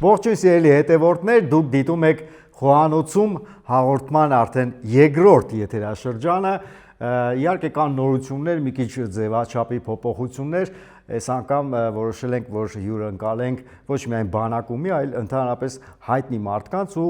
Ողջույն սիրելի հետևորդներ, դուք դիտում եք խոհանոցում հաղորդման արդեն երկրորդ եթերաշրջանը, իհարկե կան նորություններ, մի քիչ ձևաչափի փոփոխություններ, այս անգամ որոշել ենք, որ հյուրընկալենք ոչ միայն բանակումի, այլ ընդհանրապես հայտնի մարդկանց ու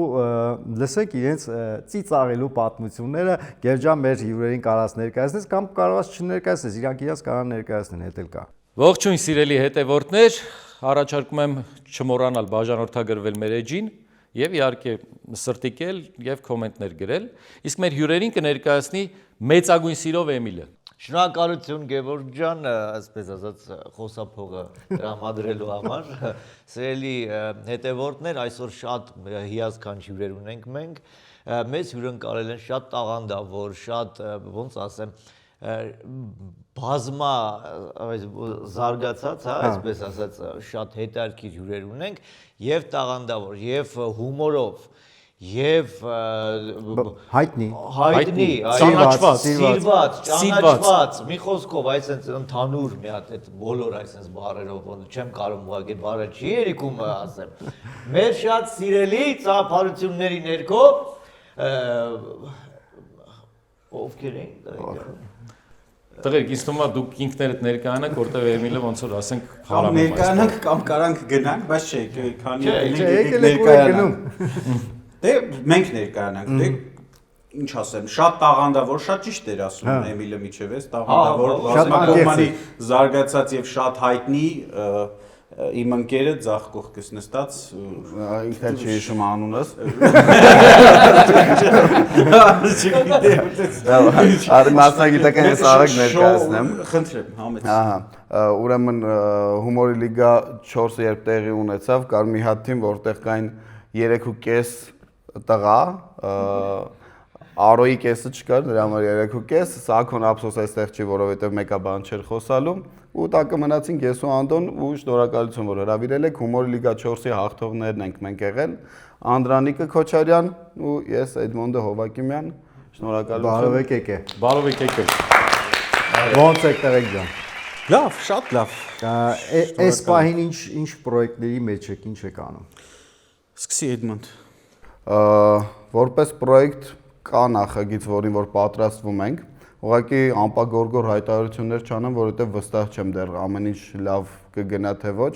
լսենք իրենց ծիծաղելու պատմությունները, Գերջան մեր հյուրերին կարաս ներկայացնես կամ կարաս չներկայացնես, իրանք իրաց կարան ներկայացնեն, հետ էլ կա։ Ողջույն սիրելի հետևորդներ, առաջարկում եմ չմոռանալ բաժանորդագրվել մեր էջին եւ իհարկե սրտիկել եւ կոմենտներ գրել, իսկ մեր հյուրերին կներկայացնի մեծագույն սիրով Էմիլը։ Շնորհակալություն Գևորգ ջան, այսպես ասած խոսափողը տրամադրելու համար։ Սիրելի հետևորդներ, այսօր շատ հիասքանչ հյուրեր ունենք մենք։ Մեզ հյուրընկալել են շատ տաղանդավոր, շատ ոնց ասեմ, բազմա զարգացած, հա, այսպես ասած, շատ հետաքրքիր հյուրեր ունենք եւ տաղանդավոր, եւ հումորով, եւ հայտնի, ճանաչված, ճանաչված, մի խոսքով, այսպես ընդհանուր մի հատ այդ բոլոր այսպես բառերով, չեմ կարող ուղղակի բառը չի երիկում ասեմ։ Մեր շատ սիրելի ծափարությունների ներքո ովքեր են Տղերք, ինձ թվում է դուք ինքներդ ներկայանաք, որտեղ Էմիլը ոնց որ ասենք հարամ է։ Ներկայանանք կամ կարանք գնանք, բայց չէ, քանի եկել եք գնում։ Դե մենք ներկայանանք, դե ինչ ասեմ, շատ տաղանդավոր, շատ ճիշտ էր ասում Էմիլը միջևես, տաղանդավոր, բազմակողմանի զարգացած եւ շատ հայտնի իմ ընկերը ձախ կողքս նստած ինքն էլ չի հիշում անունս Արի մասնագիտական ես արագ ներկայացնեմ խնդրեմ համեցեք ահա ուրեմն հումորի լիգա 4-ը երբ տեղի ունեցավ կար մի հատ թիմ որտեղ կային 3.5 տղա Արոյի կեսը չկար, դրա համար 3.5, Սաքոն ափսոս այստեղ չի, որովհետև մեկա բան չէր խոսալու, ու տակը մնացինք ես ու Անդոն ու շնորհակալություն, որ հրավիրել եք, հումորի լիգա 4-ի հաղթողներն ենք մենք եղել, Անդրանիկը Քոչարյան ու ես Էդմոնդը Հովակիմյան, շնորհակալություն։ Բարով եկեք։ Ոնց եք տղեկ ջան։ Լավ, շատ լավ։ Այս պահին ինչ պրոյեկտների մեջ եք, ինչ եք անում։ Սկսի Էդմոնդ։ Որպես պրոյեկտ կա նախագիծ, որին որ պատրաստվում ենք, ուղղակի անպագորգոր հայտարարություններ չանեմ, որովհետև վստահ չեմ դեռ ամեն ինչ լավ կգնա թե ոչ,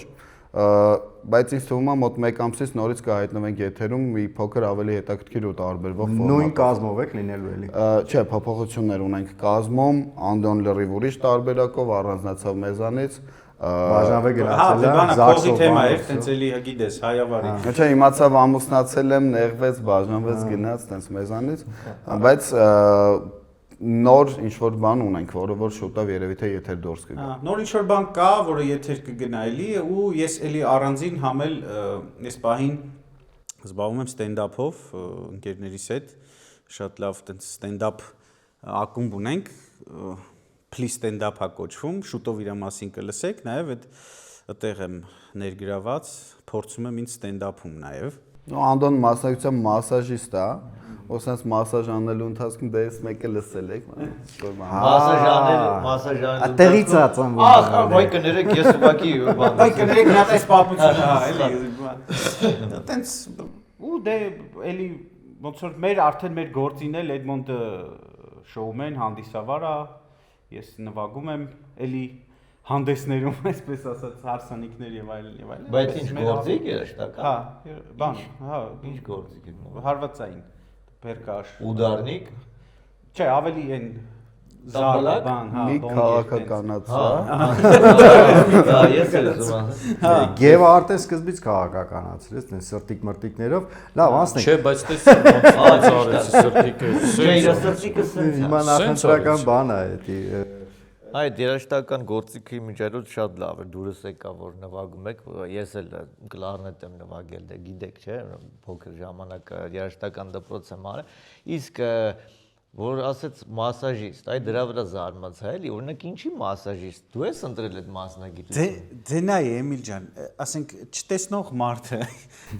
բայց ինձ թվում է մոտ 1 ամսից նորից կհայտնվենք եթերում մի փոքր ավելի հետաքրքիր ու տարբերվող ֆորմատով։ Նույն կազմով եք լինելու էլի։ Չէ, փոփոխություններ ունենք կազմում, Անդոն լրիվ ուրիշ տարբերակով առանձնացավ մեզանից Բաժանվել գնացել է, Զաքսովի թեմա էր, տենց էլի գիտես, հայավարի։ Չէ, իմացավ ամուսնացել եմ, նեղվեց, բաժանվեց, գնաց, տենց մեզանից, բայց նոր ինչ-որ բան ունենք, որը որ շուտով երևի թե եթեր դուրս կգա։ Նոր ինչ-որ բան կա, որը եթեր կգնա էլի, ու ես էլի առանձին համել այս պահին զբաղվում եմ ստենդափով ընկերներիս հետ, շատ լավ տենց ստենդափ ակումբ ունենք, Please stand-up-ա կոչվում, շուտով իր մասին կլսեք, նաև այդտեղ եմ ներգրաված, փորձում եմ ինձ stand-up-ում նաև։ Անդոն մասնակցությամբ մասաժիստ է, ոսենց մասաժ անելու ընթացքում դե ես մեկը լսել եք, Մասաժ անելու Տեղից է ծնվում։ Ախ, վայ կներեք, ես ուղղակի բան։ Վայ կներեք, նա այս պատմությունը, հա, էլի։ Տենց ու դե էլի ոնց որ արդեն մեր գործին էլ Էդմոնդը շոումեն, հանդիսավար է Ես նվագում եմ էլի հանդեսներում, այսպես ասած, հարսանիքներ եւ այլն եւ այլն։ Բայց ինչ գործիկ է շտական։ Հա, բան, հա, ինչ գործիկ է։ Հարվածային, բերկաշ։ Ուդարնիկ։ Չէ, ավելի այն զարը բան, հա, մի քաղաքականաց, հա, ես էլ ասում եմ։ Գեվ արդեն սկզբից քաղաքականացրեց, դեն սրտիկ մրտիկներով, լավ, անցնենք։ Չէ, բայց տեսեք ոնց արեցի սրտիկը։ Չէ, իր սրտիկը սենց։ Հիմա նախընտրական բան է դա։ Այդ երաժշտական գործիքի միջերոց շատ լավ է, դուրս եկա որ նվագում եք, ես էլ կլարնետ եմ նվագել, դե գիտեք, չէ, փոքր ժամանակ երաժշտական դպրոց եմ արել, իսկ որ ասեց մասաժիստ, այ դրա վրա զարմացա էլի, օրինակ ինչի մասաժիստ, դու ես ընտրել այդ մասնագիտությունը։ Դե նայ Էմիլ ջան, ասենք չտեսնող մարդը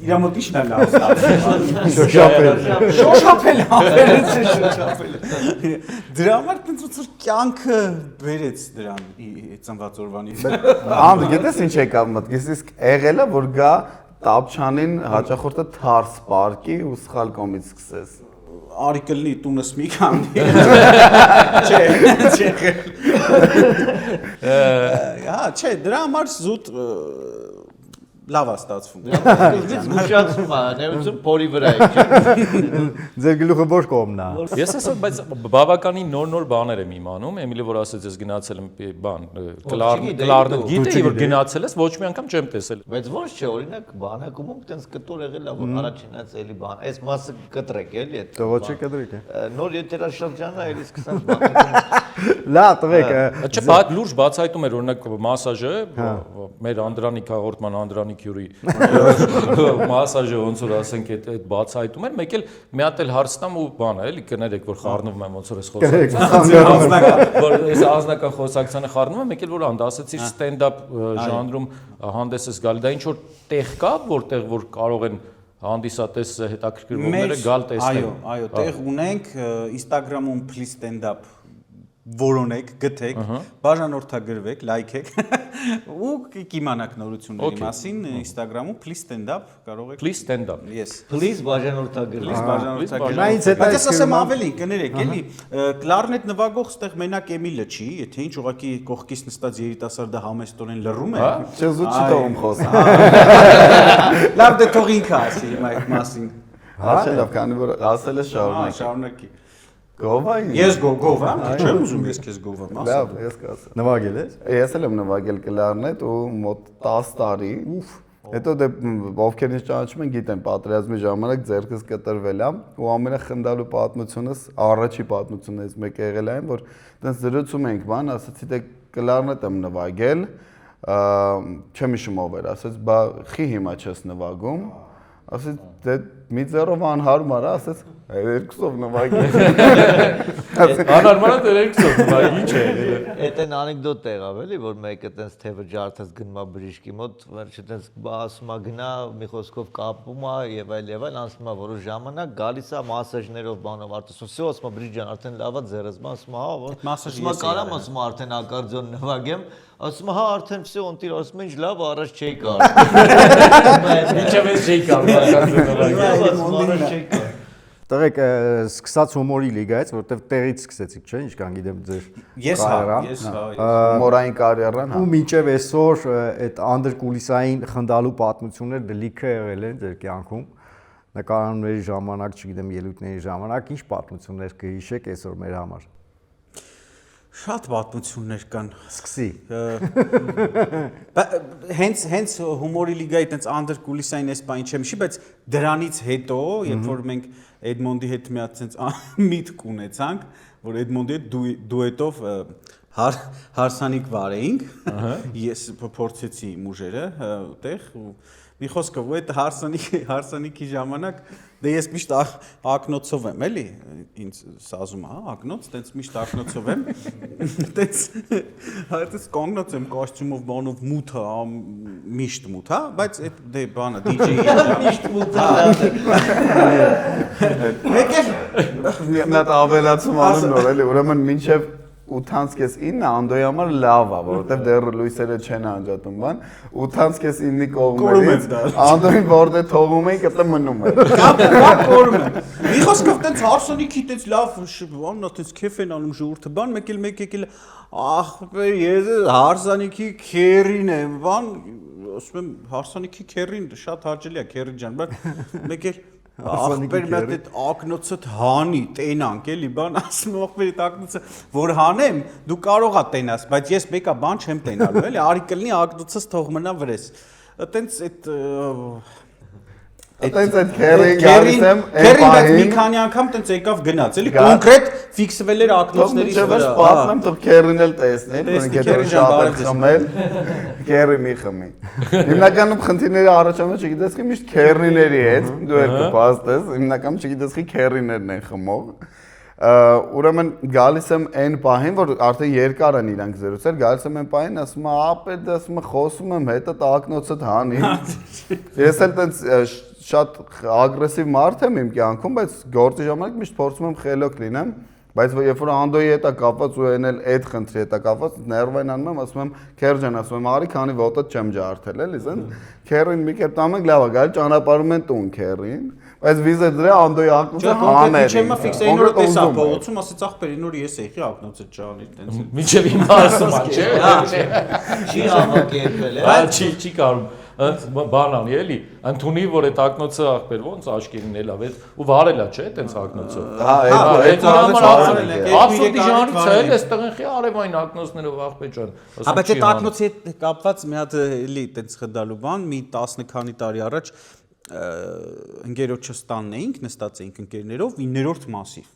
իր մոտ ի՞նչն է լավ։ Շոշափել, ավելից է շոշափել։ Դրա համար տենց ոնց որ կյանքը բերեց դրան ծնված օրվանից։ Անդր, գիտես ինչ եկավ մտքիս, իսկ եղել է որ գա տապչանին հաճախորդը թարս պարկի ու սխալ կողմից սկսես։ Արի կլնի տունս մի քանի։ Չէ։ Չէ, դրա համար զուտ լավ է ստացվում։ Իսկ զգուշացում է, ներողություն, փորի վրա է, չէ։ Ձեր գլուխը ոչ կողմն է։ Ես ասեմ, բայց բավականին նոր բաներ եմ իմանում, Էմիլը որ ասեց, ես գնացել եմ բան, կլարնետ, գիտեի որ գնացել ես, ոչ մի անգամ չեմ տեսել։ Բայց ոչ չէ, օրինակ բանակում տենց կտոր եղել է, որ առաջինած էլի բան, այս մասը կտրեք էլի այդ։ Ոչ է կտրիկ է։ Նոր եթերաշրջանն է, էլի սկսած բանակում։ Լավ, տվեք։ Չէ, բայց լուրջ բացահայտում էր օրինակ մասաժը, մեր Անդրանիկ հաղորդման Անդրանիկ Յուրի մասաժը ոնց որ ասենք այդ բացահայտում էր, մեկ էլ մի հատ էլ հարց տամ ու բան է, էլի կներեք որ խառնվում եմ ոնց որ այս խոսակցությունը, որ այս ազնական խոսակցությունը խառնում եմ, մեկ էլ որ անդասեցիր ստենդափ ժանրում հանդես ես գալի, դա ինչ որ տեղ կա, որտեղ որ կարող են հանդիսատես հետաքրքրվողները գալ տեսնել։ Այո, տեղ ունենք Instagram-ում please stand up որոնեք, գտեք, բաժանորդագրվեք, լայքեք ու կիմանաք նորությունների մասին Instagram-ում please stand up կարող եք Please stand up։ Yes Please բաժանորդագրվեք։ Նայից հետ Բայց ես ասեմ ավելի, կներեք, էլի կլարնետ նվագող ստեղ մենակ Էմիլը չի, եթե ինչ ուղղակի կողքից նստած երիտասարդը համեստորեն լռում է։ Չզուտ չի տողում խոսա։ Լավ դե թող ինքը ասի հիմա այդ մասին։ Հա, քանի որ ասել ես շարունակ։ Շարունակի։ Գովային։ Ես գովամ, չեմ ուզում ես քեզ գովամ, ասա։ Լավ, ես կասեմ։ Նվագել ես։ Ես էլ եմ նվագել կլարնետ ու մոտ 10 տարի։ Հետո դե ովքեր ինձ ճանաչում են, գիտեն, պատերազմի ժամանակ ձեռքս կտրվել եմ ու ամենախնդալու պատմությունս, առաջի պատմություններից մեկը եղել է այն, որ այդպես զրուցում ենք, բան, ասացի դե կլարնետ եմ նվագել, չեմ հիշում ով էր, ասաց, բա խի հիմա չես նվագում, ասաց, դե մի ձեռով անհարմար է, ասաց, երկուսով նվագել։ Անհարմար է երկուսով նվագել, ինչ է։ Այդ այն անեկդոտ եղավ էլի, որ մեկը տենց թևը ջարդած գնում է բժիշկի մոտ, վերջը տենց ասում է գնա, մի խոսքով կապում է եւ այլ, անցնում է որոշ ժամանակ, գալիս է մասաժներով բանով, արդյոք սո ասում է բրիջան, արդեն լավա ձեռս, ասում է, հա, որ ասում է կարամ, ասում է արդեն ակարդիոն նվագեմ, ասում է, հա, արդեն վсё, ընտիր, ասում է, ինչ լավ, առաջ չէի կարող։ Ինչև ես չէի կարող։ Տղեկ սկսած հումորի լիգայից, որտեվ տեղից սկսեցիք, չէ՞, ինչքան գիտեմ ձեր։ Ես հա, Մորային կարիերան, հա։ Ու մինչև այսօր այդ անդրկուլիսային խնդալու պատմությունները լիքը եղել են ձեր կյանքում։ Նկարանների ժամանակ, չգիտեմ, ելույթների ժամանակ, ինչ պատմություններ կհիշեք այսօր մեր համար։ Շատ պատմություններ կան։ Սկսի։ Հենց հումորի լիգայի տենց անդրկուլիսային այս բանը չեմ հիշի, բայց դրանից հետո, երբ որ մենք Էդմոնդի հետ մի հատ տենց միտք ունեցանք, որ Էդմոնդի հետ դուետով հարսանիք վարեինք, ես փորձեցի մուժերը տեղ ու մի խոսքով ու այդ հարսանիքի ժամանակ դե ես միշտ ակնոցով եմ, էլի, ինձ սազում է, ակնոց, տենց միշտ ակնոցով եմ, տենց կանգնած եմ կոստյումով բանով մութը, միշտ մութ, հա, բայց այդ դե բանը DJ-ի Միշտ մութը։ Մեկ էլ ավելացում անում նոր էլի, ուրեմն մինչև 8:09 Անդոյի համար լավ է, որովհետև դեռ լույսերը չեն անջատում, բան 8:09-ի կողմերից Անդոյին որտե թողում էինք, այդտեղ մնում էր։ Կապ կորում եմ։ Մի խոսքով տենց հարսանիքի տենց լավ բանն է, տենց քեֆ են անում ժողովուրդը, բան մեկ եկել ախպեր, ես հարսանիքի քերին եմ, բան ասում եմ հարսանիքի քերին շատ հաճելի է քերի ջան, բայց մեկ էլ ախպեր մոտ այդ ակնոցդ հանի, տենանք էլի, բան ասում եմ ախպեր այդ ակնոցը որ հանեմ, դու կարող ես տենաս, բայց ես մեկա բան չեմ տենալու, էլի, արի կլինի ակնոցս թող մնա վրես։ Այտենց այդ Այտենց այդ քերին գալիս եմ, քերին բայց մի քանի անգամ տենց եկավ գնաց, էլի, կոնկրետ ֆիքսվել էր ակնոցներից վրա։ Չէ, պատմեմ, թող քերին էլ տեսնել, որ ինքը շատ է խմել, քերի մի խմի։ Հիմնականում խնդիրները առաջանում չգիտես, միշտ քերիների հետ, դու էլ կփաստես, հիմնականում չգիտես, քերիներն են խմող։ Ուրեմն գալիս եմ այն պահին, որ արդեն երկար են իրանք զրուցել, գալիս եմ այն պահին, ասում եմ, ապետ, ասում եմ, խոսում եմ, հետը ակնոցդ հանի։ Ես էլ տենց շատ ագրեսիվ մարդ եմ իմ կյանքում, բայց գործի ժամանակ միշտ փորձում եմ խելոք լինեմ, Բայց երբ որ Անդոյի հետ է կապված ու այն էլ այդ խնդրի հետ է կապված, ներվային անում եմ, ասում եմ, Քերջան, ասում եմ, արի քանի ոտը չեմ ջարդել, էլի, ասեն, Քերին մի կերպ տանում ենք, լավ է, գալի ճանապարհում են տուն Քերին, բայց վիզա դրա Անդոյի ակնոցը հանել։ Չէ, մա ֆիքս այն օր տեսա փողոցում, ասեց ախպեր, այն օր ես եկի ակնոցը ճանիր, տենց։ Մինչև հիմա ասում ա, չէ։ Չի համակերպել, Հա, չի կարում։ Բան անի էլի, ընդունի որ այդ ակնոցը ախպեր ոնց աչքերին էլա, ու վարելա, չէ, տենց ակնոցը։ Հա, այդ վարել եք, Աբսուրդի ժանրից է, էս տղեն խի արևային ակնոցներով ախպեր ջան։ Հա, բայց այդ ակնոցի հետ կապված մի հատ էլի տենց խնդալու բան, մի 10 քանի տարի առաջ ընկերոջս տանն էինք, նստած էինք ընկերներով 9-րդ մասիվ։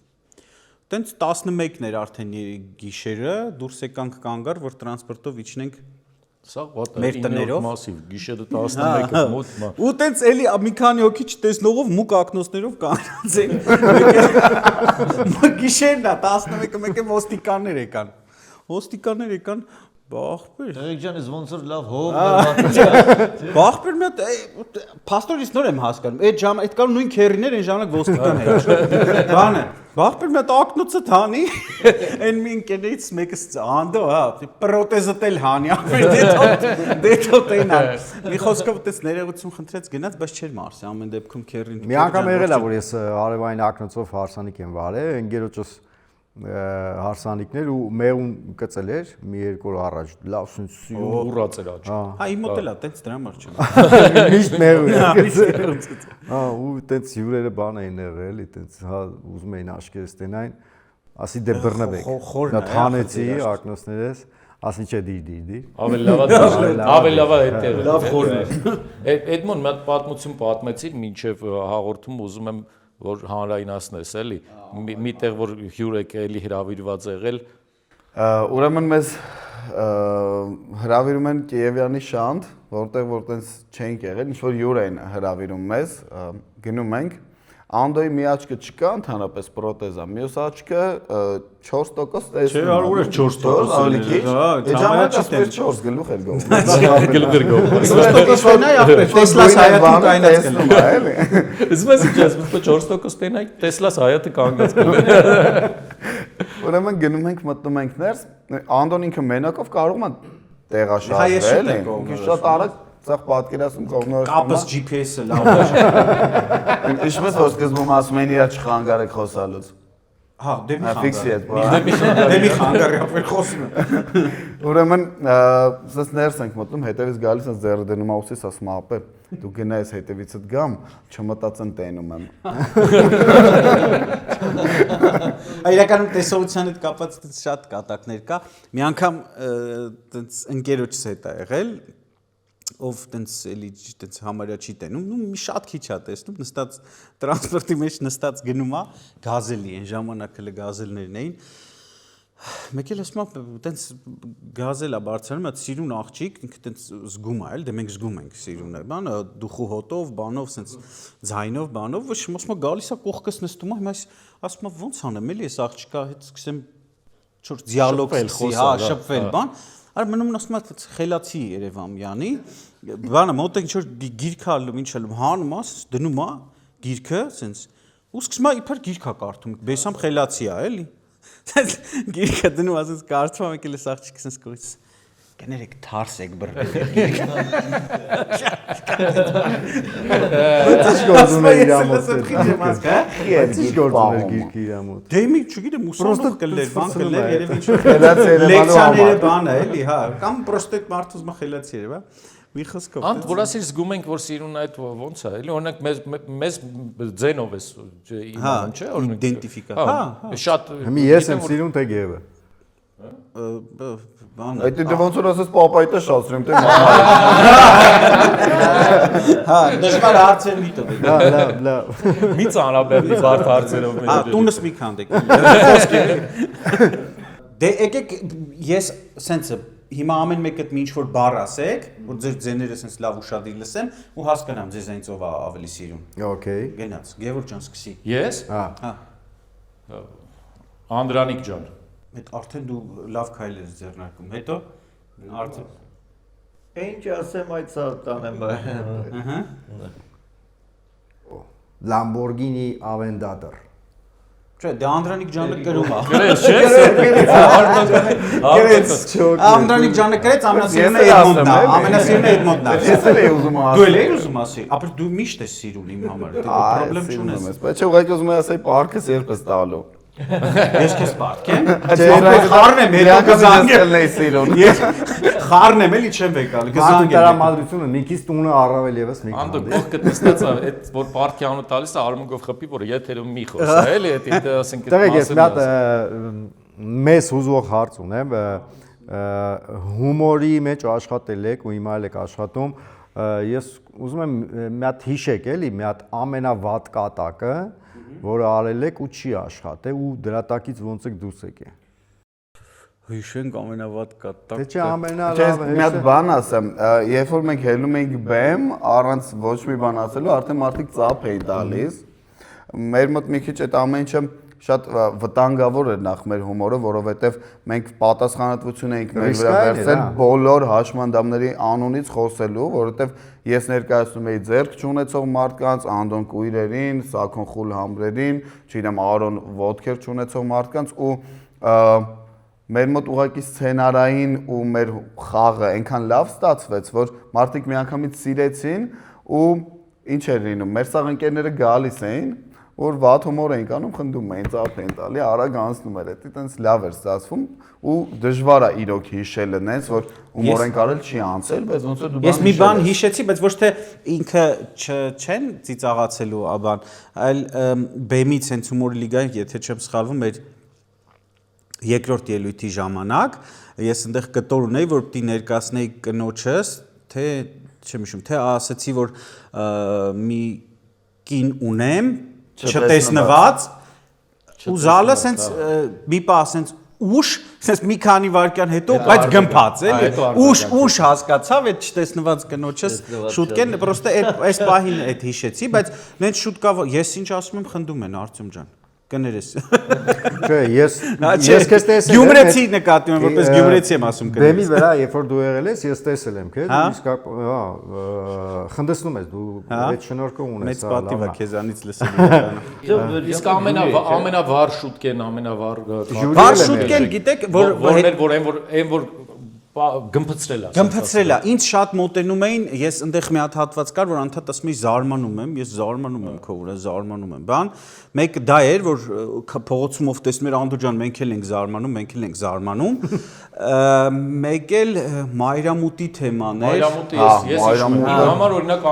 Տենց 11-ն էր արդեն գիշերը, դուրս եկանք կանգար, որ տրանսպորտով իջնենք Սա ոտը մեր տներով մասիվ, գիշերը 11-ը մոտ մա։ ու տենց էլի մի քանի հոգի չտեսնողով մուկ ակնոցներով կանգնած էին։ Գիշերն է 11-ը մեկը ոստիկաններ եկան։ Ոստիկաններ եկան, բախբեր։ Ջանից ոնց որ լավ հող Բախբեր մի հատ փաստորից նոր եմ հասկանում։ Այդ ժամանակ այդ կան նույն քերիներ այն ժամանակ ոստիկան էր։ Բանը Բախբեր մի հատ ակնոցը թանի, այն մի ընկերներից մեկը անդո, հա, պրոթեզը տել հանի, դետո տենան։ Մի խոսքով այդպես ներողություն խնդրեց գնաց, բայց չէր մարսի, ամեն դեպքում քերին։ Մի անգամ եղել է, որ ես արևային ակնոցով հարսանիք եմ վարել, ընկերոջս հարսանիքներ ու մեղուն կծել էր մի երկու օր առաջ, լավ սույն ուռած էր աչք։ Հա, իմ մոտ էլ է, տենց դրա համար չեմ։ միշտ մեղուն է։ Հա, ու տենց հյուրերը բան էին եղել, էլի, տենց հա ուզում էին աշկերս տենային, ասի դե բռնվեք։ Նա թանեցի ակնոցներս, ասի չէ դի։ Ավելի լավ է այդտեղ։ Լավ խորն է։ Էդմոն մի հատ պատմություն պատմեցիր, մինչև հաղորդում ուզում եմ որ հանրայնացնես, էլի, միտեղ որ հյուր եք էլի հրավիրված եղել։ Ուրեմն մեզ հրավիրում են Կիևյանի շանթ, որտեղ որ տենց չենք եղել, ինչ որ հյուր են հրավիրում մեզ, գնում ենք, Անդոյի մի աչքը չկա, ընդհանրապես պրոթեզա, մյուս աչքը 4% տեսնում։ Չէ, արուր է 4%, ավելի քիչ։ Հա, Ժամանակը 4 գլուխ էր գովում։ Գլուխ էր գովում։ 4% տենայ ապեր, Տեսլաս հայաթում կայնած կլում։ Էլի։ Զմես իջես, մտա 4% տենայ, Տեսլաս հայաթը կանգնած կլում։ Ուրեմն գնում ենք մտնում ենք ներս, Անդոն ինքը մենակով կարողում է տեղաշարժվել, ինքը շատ արագ Սաղ պատկերացում կողմնորոշ Կապս GPS-ը լավ է։ Ինչպես որ սկզբում ասում են իրա չխանգարեք խոսալուց։ Հա, դեմի Ֆիքսի հետ, Դեմի խանգարի ապեր խոսում է։ Ուրեմն սենց ներս ենք մտնում, հետևից գալիս ես ձեռը դնում աուսիս, ասում ապեր, դու գնա ես հետևիցդ գամ, չմտածեն տենում եմ։ Իրականում տեսողության հետ կապված շատ կատակներ կա։ Մի անգամ ընկերոջս հետ է եղել, ով տենց էլի տենց համարյա չի տենում, ու մի շատ քիչ է տեսնում, նստած տրանսպորտի մեջ նստած գնում է, գազելի են, ժամանակ հələ գազելներն էին։ Մեկ էլ ասում է, տենց գազել է բարձրանում, այդ սիրուն աղջիկ, ինքը տենց զգում է, էլ դե մենք զգում ենք սիրունը, բանը դուխու հոտով, բանով, սենց ձայնով, բանով, ոչ ասում է գալիս է կողքս նստում է, հիմա ասում է ոնց անեմ, էլի այս աղջիկա հետ սկսեմ չոր դիալոգ սկսի, հա, շփվել, բան։ Այ մնում ասում է խելացի Երևանյանի, բանը մոտ ինչ որ գիրք ալում, ինչ ալում, հանում է, դնում է գիրքը, սենց ու սկսում է իբր գիրքա կարդում, բեսամ խելացի է, էլի։ Գիրքը դնում է, ասես կարդում է, եկել է աղջիկը սենց կողից կներեք թարսեք բռնել գիրքը։ Ինչ գործում է իր մոտ։ Ինչ գործում է գիրքի իր մոտ։ Դե մի չգիտեմ, ուսանող կլներ, բան կլներ, երևի ինչ Խելացի Երևանու լեկցիաները բան է, էլի, հա, կամ պրոստե այդ մարդը ուզում է խելացի երևա։ Մի խոսքով։ Անդ որ ասիր զգում ենք որ սիրուն այդ ոնց է, էլի օրինակ մեզ ձենով էս իմանան, չէ, օրինակ իդենտիֆիկա։ Հա, շատ Հիմա ես եմ սիրուն թե գևը։ բան։ Այդ դե ոնց որ ասես պապայտը շացրեմ, թե Հա, դժվար հարցեր մի տվեք։ Հա, լավ։ մի ծանրաբեռնի բարդ հարցերով Հա, տունս մի քանդեք։ Դե եկեք ես սենցը հիմա ամեն մեկը մի ինչ որ բառ ասեք, որ ձեր ձեները սենց լավ ուշադիր լսեմ ու հասկանամ ձեզ այնց ով է ավելի սիրուն։ Okay։ Գնաց, Գևորգ ջան, սկսի։ Ես Հա։ Անդրանիկ ջան Այդ արդեն դու լավ քայլ ես ձեռնարկում։ Հետո արդեն Ինչ ասեմ այդ սա տանեմ։ Lamborghini Aventador։ Չէ, դե Անդրանիկ ջանը գրում է։ Գրեց, չէ՞։ Անդրանիկ ջանը գրեց, ամենասիրուն է Էդմոնդն է, ամենասիրուն է Էդմոնդն է։ Ես էլ էի ուզում ասել։ Դու էլ ես ուզում ասի, ապա դու միշտ ես սիրուն իմ համար, դու պրոբլեմ չունես։ Բայց չէ, ուղղակի ուզում եմ ասել պարկս երբս տալու։ Ես քեզ պարտքեմ։ Խառնեմ, երակամին էի սիրուն։ Ես խառնեմ էլի չեմ եկալ, Գզանգ դրամատրությունը մի քիչ տունը առավել եւս մի Անդո գողքը նստած է, այդ որ պարտքի անունը տալիս է արմունկով խփի, որ եթերում մի խոսա, էլի, դա ասենք Տեղեք ես մի հատ մեծ հուզող հարց ունեմ, հումորի մեջ աշխատել եք ու հիմա էլ եք աշխատում, ես ուզում եմ մի հատ հիշեք էլի, մի հատ ամենավատ կատակը, որը արել եք ու չի աշխատել ու դրա տակից ոնց եք դուրս եկել։ Հիշենք ամենավատ կատակ։ Թե չէ Ես մի հատ բան ասեմ, երբ որ մենք հելնում էինք բեմ, առանց ոչ մի բան ասելու, արդեն մարդիկ ծափ էին տալիս։ Մեր մոտ մի քիչ այդ ամեն ինչը շատ վտանգավոր էր նախ մեր հումորը, որովհետև մենք պատասխանատվություն էինք մեր վրա վերցրել բոլոր հաշմանդամների անունից խոսելու, որովհետև ես ներկայացնում էի ձեռք չունեցող մարդկանց, Անդոն կույրերին, Սաքոն խուլ համրերին, չգիտեմ Արոն ոտքեր չունեցող մարդկանց ու մեր մոտ ուղղակի սցենարային ու մեր խաղը այնքան լավ ստացվեց, որ մարդիկ միանգամից սիրեցին ու ինչ էր լինում, մեր սաղ ընկերները գալիս էին որ վատ հումոր էինք անում, խնդում էին, ծափ էին տալի, արագ անցնում էր, դա տենց լավ էր ստացվում ու դժվար է իրոք հիշելը, նենց որ հումոր ենք արել չի անցել, բայց ոնց որ դու Ես մի բան հիշեցի, բայց ոչ թե ինքը չեն ծիծաղացելու բան, այլ բեմից հենց հումորի լիգային, եթե չեմ սխալվում, մեր երկրորդ ելույթի ժամանակ ես այնտեղ կտոր ունեի, որ պիտի ներկայացնեի կնոջս, թե չեմ հիշում, թե ասացի, որ մի կին ունեմ չտեսնված ու զալը սենց մի պա սենց ուշ սենց մի քանի վայրկյան հետո բայց գմփած էլի ուշ հասկացավ այդ չտեսնված կնոջս շուտկեն պրոստը այս պահին այդ հիշեցի բայց նենց շուտ կա ես ինչ ասում եմ խնդում են Արտյոմ ջան կներես Չէ, ես քեզ տեսել եմ Գյումրեցի նկատի եմ որպես գյումրեցի եմ ասում կներես Բեմի վրա երբ որ դու եղել ես ես տեսել եմ քեզ իսկ խնդեցնում ես դու այդ շնորհքը ունես մեծ պատիվ է քեզանից լսել Իսկ ամենավառ շուտկեն, ամենավառ Վառ շուտկեն գիտեք որ գմփցրել է։ Գմփցրել է։ Ինձ շատ մոտենում էին, ես այնտեղ մի հատ հատված կար, որ անդադ ասում էի զարմանում եմ, ես զարմանում եմ քո վրա, զարմանում եմ։ Բան, մեկ դա էր, որ փողոցումով տեսնում էր Անդո ջան, մենք էլ ենք զարմանում, մենք էլ ենք զարմանում։ Մեկ էլ Մայրամուտի թեման էր։ Մայրամուտը ես հիշում եմ։ Համար օրինակ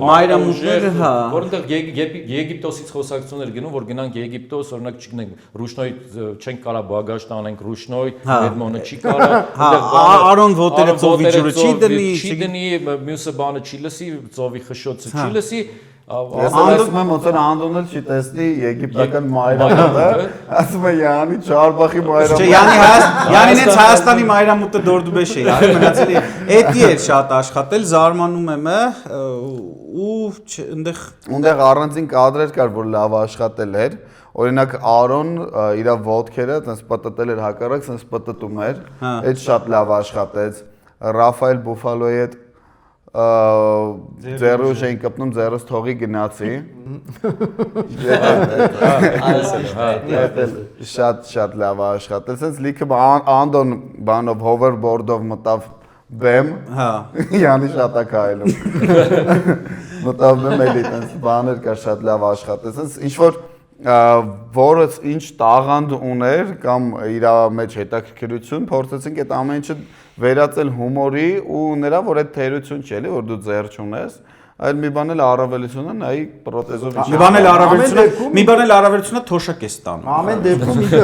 Մայրամուտները, հա։ Որտեղ Եգիպտոսից խոսակցություններ գնում, որ գնանք Եգիպտոս, օրինակ չգնանք Ռուշնոյ չենք կարա բագաժ տանենք Ռուշնոյ, Էդմոնը չի կարա։ Արոն ոտերը ծովի ջուրը չի դնի, մյուսը բանը չի լսի, ծովի խշշոցը չի լսի։ Ես ասում եմ ոնց Անդոն էլ չի տեսնի եգիպտական մայրամուտը, ասում է Յանի Չարբախի մայրամուտը։ Չէ, Յանին հենց Հայաստանի մայրամուտը Դորդուբեշ է, այո մնացել է։ Էդի էր շատ աշխատել, զարմանում եմ ու այնտեղ առանձին կադրեր կար, որ լավ աշխատել էր։ Օրինակ Արոն իր ոտքերը տես պտտել էր հակառակ, տես պտտում էր։ Այդ շատ լավ աշխատեց։ Ռաֆայել Բուֆալոյի հետ ձեռուժ էին կպնում, ձեռս թողի գնացի։ Շատ լավ աշխատել։ Սենց լիքը Անդոն բանով հովերբորդով մտավ բեմ։ Հա։ Յանի շատ է քայլում։ Մտավ բեմ էլի տենց բաներ կար շատ լավ աշխատել։ Սենց ինչ որ որը ինչ տաղանդ ուներ կամ իր մեջ հետաքրքրություն փորձեցինք այդ ամեն ինչը վերածել հումորի ու նրա որ այդ թերություն չէ էլի որ դու ձեռ չունես այլ մի բան էլ առավելությունը նայի պրոթեզով մի բան էլ առավելությունը թոշակ է ստանում ամեն դեպքում ինքը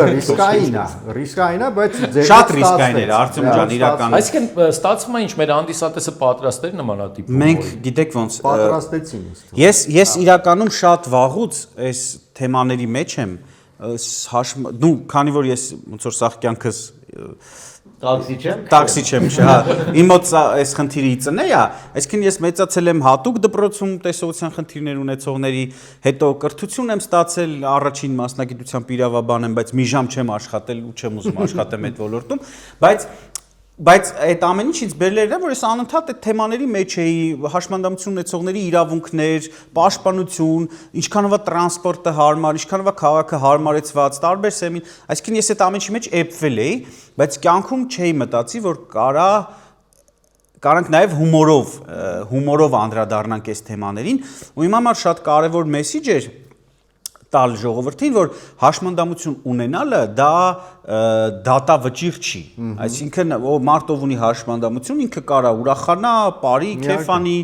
ռիսկային է բայց շատ ռիսկային էր Արտյոմ ջան իրական այսինքն ստացվում է ինչ մեր հանդիսատեսը պատրաստեր նմանատիպ մենք գիտեք ոնց պատրաստեցին ես իրականում շատ վաղուց այս թեմաների մեջ եմ դու քանի որ ես ոնց որ սաղ կյանքս Տաքսի չեմ, հա։ Իմ մոտ այս խնդիրը իծնե է, այսինքն ես մեծացել եմ հատուկ դպրոցում տեսողության խնդիրներ ունեցողների, հետո կրթություն եմ ստացել, առաջին մասնագիտությամբ իրավաբան եմ, բայց մի ժամ չեմ աշխատել ու չեմ ուզում աշխատեմ այդ ոլորտում, բայց Բայց այդ ամեն ինչ ինձ բերել էր, որ ես անընդհատ այդ թեմաների մեջ էի, հաշմանդամություն ունեցողների իրավունքներ, պաշտպանություն, ինչքանով է տրանսպորտը հարմար, ինչքանով է քաղաքը հարմարեցված, տարբեր սեմին, այսինքն ես այդ ամեն ինչի մեջ էպվել էի, բայց կյանքում չէի մտածի, որ կարանք նաև հումորով անդրադառնանք այս թեմաներին, ու իմ համար շատ կարևոր մեսիջ էր տալ ժողովրդին, որ հաշմանդամություն ունենալը դա դատավճիռ չի, այսինքն մարդ ով ունի հաշմանդամություն ինքը կարա ուրախանա, բարի, քեֆանի,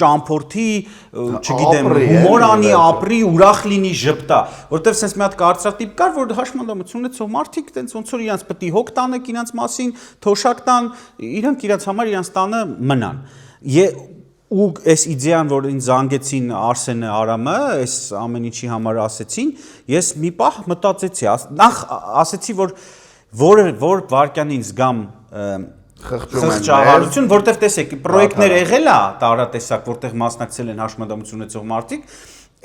ճամփորդի, չգիտեմ, հումոր անի, ապրի, ուրախ լինի, ժպտա, որտեվ sense մի հատ կարծրատիպ կար, որ հաշմանդամություն ունեցող մարդիկ տենց ոնց որ իրանց պետք է հոգ տանեք իրանց մասին, թոշակ տան, իրանք իրանց համար իրանց տանը մնան։ Ու այս իդեան, որ ինձ զանգեցին Արսենը, Արամը, այս ամեն ինչի համար ասեցին, ես մի պահ մտածեցի, նախ ասեցի, որ վարքյանին զգամ խղճահարություն, որտեվ տեսեք, պրոյեկտներ եղել է տարատեսակ, որտեղ մասնակցել են հաշմանդամություն ունեցող մարդիկ,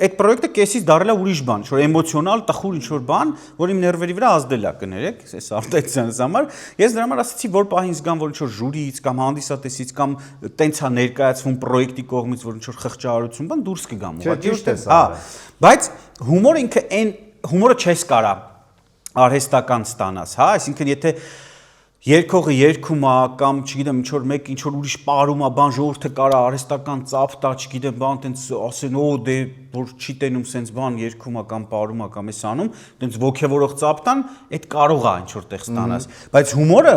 այդ պրոյեկտը կեսից դարձել է ուրիշ բան, ինչ-որ էմոցիոնալ, տխուր ինչ-որ բան, որ իմ ներվերի վրա ազդել է, կներեք, այս արտահայտությունից համար, ես դրա համար ասացի, որ պահին զգամ, որ ինչ-որ ժյուրիից կամ հանդիսատեսից կամ տենց է ներկայացվում պրոյեկտի կողմից, որ ինչ-որ խղճահարություն բան դուրս կգամ, ճիշտ է սա։ հա, բայց հումորը ինքը հումորը չես կարա արհեստական ստանաս, հա, այսինքն եթե երկողը երգում է կամ չգիտեմ ինչ որ մեկ ինչ որ ուրիշ պարում է բան ժողովուրդը կարա արհեստական ծափ տա չգիտեմ բան տենց ասեն օ դե որ չի տենում սենց բան երգում է կամ պարում է կամ էս անում տենց ոգևորող ծափ տան այդ կարող է ինչ որտեղ ստանաս բայց հումորը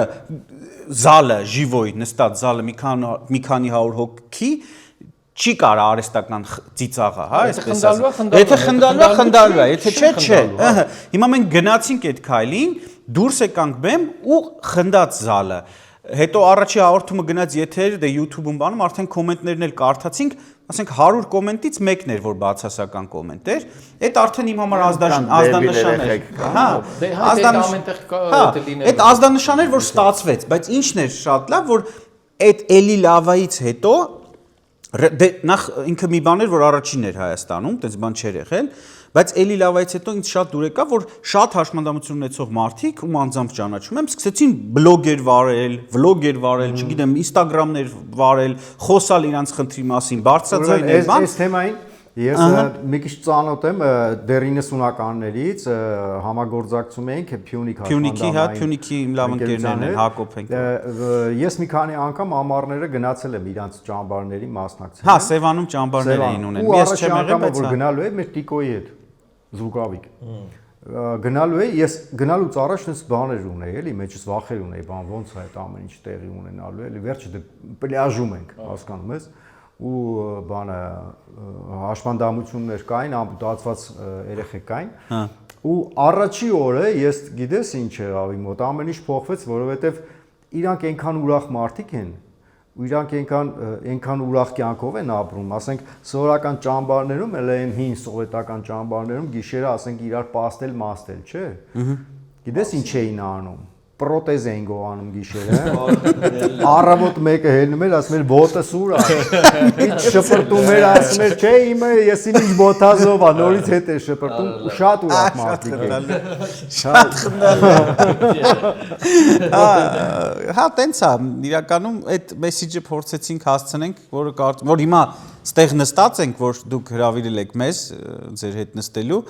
զալը ժիվոյ նստած զալը մի քանի 100 հոգի չի կարա արհեստական ծիծաղը, հա, այսպես ասած։ Եթե խնդալու է, եթե չէ։ Հիմա մենք գնացինք այդ քայլին, դուրս եկանք բեմ ու խնդաց զալը։ Հետո առաջի հաղորդումը գնաց եթեր, դե YouTube-ում բանում արդեն կոմենտներն էլ կարդացինք, ասենք 100 կոմենտից մեկն էր, որ բացասական կոմենտ էր։ Այդ արդեն իմ համար ազդանշան էր։ Հա, այդ ազդանշան էր, որ ստացվեց, բայց ինչն էր շատ լավ, որ այդ էլի լավայից հետո Դե նախ ինքը մի բան էր, որ առաջինն էր Հայաստանում, այդպես բան չէր եղել, բայց էլի լավայից հետո ինձ շատ դուր եկավ, որ շատ հաշմանդամություն ունեցող մարդիկ, ում անձամբ ճանաչում եմ, սկսեցին բլոգեր վարել, վլոգեր վարել, չգիտեմ, Instagram-ներ վարել, խոսալ իրանց խնդրի մասին, բարձրաձայնել բան։ Այս թեմային ես մի քիչ ծանոթ եմ դեռ 90-ականներից համագործակցում էինք Փյունիկի, հա, Փյունիկի իմ լավ ընկերներն են, Հակոբ ենք։ Ես մի քանի անգամ ամառները գնացել եմ իրանց ճամբարների մասնակցել։ Հա, Սևանում ճամբարներ էին ունեն։ Ես չեմ եղել, բայց որ գնալու եմ մեր Տիկոյի հետ, Զուգավիկ։ Գնալու էի, ես գնալուց առաջ նույնիսկ բաներ ունեի, էլի, մեջս վախեր ունեի, բան ոնց է այդ ամեն ինչ տեղի ունենալու, էլի, վերջը դե պլյաժում ենք, հասկանում ես։ Ու բանը հաշմանդամություններ կային, ամպուտացված երեխեք կային։ Ու առաջի օրը ես գիտես ինչ եղավ իմ մոտ, ամեն ինչ փոխվեց, որովհետև իրանք այնքան ուրախ մարդիկ են, ու իրանք այնքան ուրախ կյանքով են ապրում, ասենք սովորական ճամբարներում, էլ այն հին սովետական ճամբարներում գիշերը ասենք իրար պաստել, մաստել, չէ։ Գիտես ինչ էին անում։ Պրոտեզ էին գողանում գիշերը, առավոտ մեկը հելնում էր, ասում էր ոտը սուր է, ինչ շպրտում էր, ասում էր, չէ, իմը ես ինչ բոթազով է, նորից հետ է շպրտում, ու շատ ուրախ մարդիկ են։ Շատ խնդալու։ Հա, տենց է, իրականում այդ մեսիջը փորձեցինք հասցնենք, որ հիմա ստեղ նստած ենք, որ դուք հրավիրել եք մեզ ձեր հետ նստելու,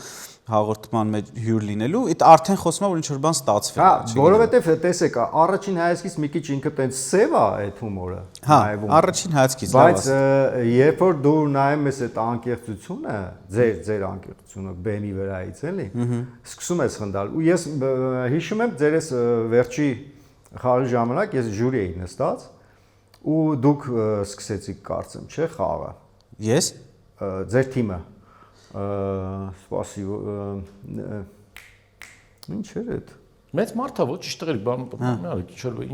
հաղորդման մեջ հյուր լինելու, այդ արդեն խոսում է, որ ինչ-որ բան ստացվել է։ Հա, որովհետև տեսեք, առաջին հայացքից մի քիչ ինքը տենց սև է այդ հումորը։ Հա, առաջին հայացքից լավ է։ Բայց երբ որ դու նայում ես այդ անկեղծությունը, ձեր անկեղծությունը բեմի վրայից, էլի, սկսում ես խնդալ։ Ու ես հիշում եմ ձեր այս վերջի խաղի ժամանակ ես ժյուրի էի նստած ու դուք սկսեցիք կարծեմ, չէ, խաղը։ Ես ձեր թիմը սպասի ինչ էր այդ Մեծ մարդ է, ոչ ճիշտ եղել, բան,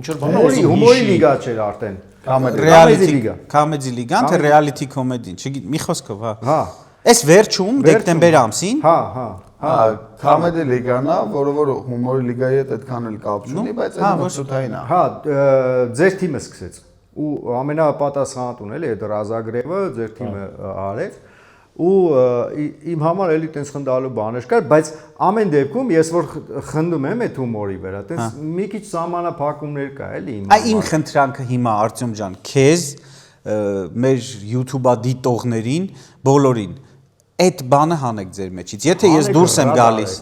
ինչ-որ բան հումորի լիգա չէր արդեն, Comedy լիգան, թե reality comedy-ն, չգիտեմ, մի խոսքով, հա։ Հա։ Այս վերջում, դեկտեմբեր ամսին։ Հա, հա։ Հա, Comedy լիգան է, որը հումորի լիգայի հետ այդքան էլ կապ չունի, բայց այն մրցութային է։ Հա, ձեր թիմը սկսեց։ Ու ամենապատասխանատուն էլի այդ Ռազագրևը ձեր թիմը արեց։ ու իմ համար էլի տենց խնդալու բաներ կար, բայց ամեն դեպքում ես որ խնդում եմ այդ հումորի վրա, տենց մի քիչ սահմանափակումներ կա էլի իմ համար։ Իմ խնդրանքը հիմա Արտյոմ ջան, քեզ մեր YouTube-ա դիտողներին, բոլորին այդ բանը հանեք ձեր մեջից։ Եթե ես դուրս եմ գալիս,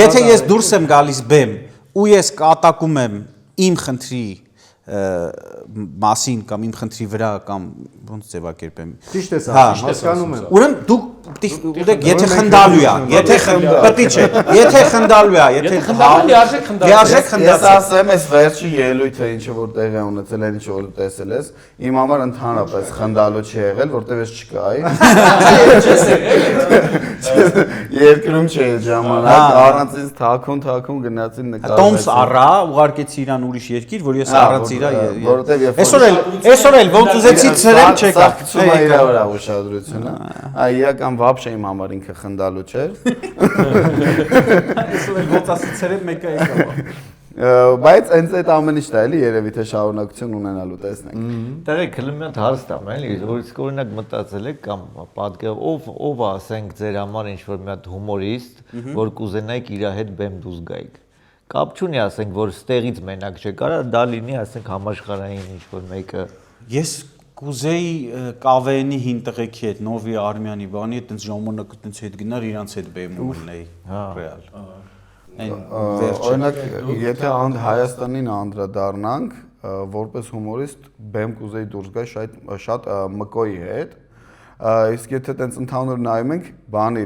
եթե ես դուրս եմ գալիս բեմ ու ես կատակում եմ իմ խնդրի մասին կամ իմ խնդրի վրա կամ ոնց ձևակերպեմ։ Ճիշտ ես, հասկանում եմ։ Ուրեմն դուք ուտեք, եթե խնդալու է, եթե պետք չէ, եթե խնդալու է, եթե լիարժեք խնդալու։ Ես ասեմ, այս վերջի ելույթը ինչը որ տեղի է ունեցել, այն ինչ որ տեսել ես, իմ համար ընդհանրապես խնդալու չի եղել, որտեղ ես չկայի։ Երկրում չէի ժամանակ, առանց ինձ թաքուն գնացին նկարել։ Տոմս առա, ուղարկեցի իրան ուրիշ երկիր, որ ես առանց իրա։ Որտեղ Այսօր էլ ոնց ուզեցի ցրեմ չեկա։ Սա իրա վրա ուշադրությունը։ Այ իրական վաբշե իմ համար ինքը խնդալու չէր։ Այսօր էլ ոնց ասի ցրեմ մեկը եկա։ Բայց այնց այդ ամեն ինչն է էլի երևի թե շարունակություն ունենալու տեսնենք։ Դերեք հլմիան հարց տամ էլի, որ օրինակ մտածել եք կամ պատկեր ով ասենք ձեր համար ինչ որ մի հատ հումորիստ, որ կուզենայիք իր հետ բեմ դուրս գայիք։ Կապ չունի ասենք, որ ստեղից մենակ չէ, կարա դա լինի ասենք համաշխարհային ինչ որ մեկը։ Ես կուզեի կավեենի հին տղեկի հետ, Նովի Արմյանի բանի հետ տենց ժամանակը տենց հետ գնար իրանց հետ բեմ ունեի։ Ռեալ։ Օրինակ, եթե Հայաստանին անդրադառնանք, որպես հումորիստ բեմ կուզեի դուրս գալ շատ Մկոյի հետ, իսկ եթե տենց ընդհանուր նայում ենք, բանի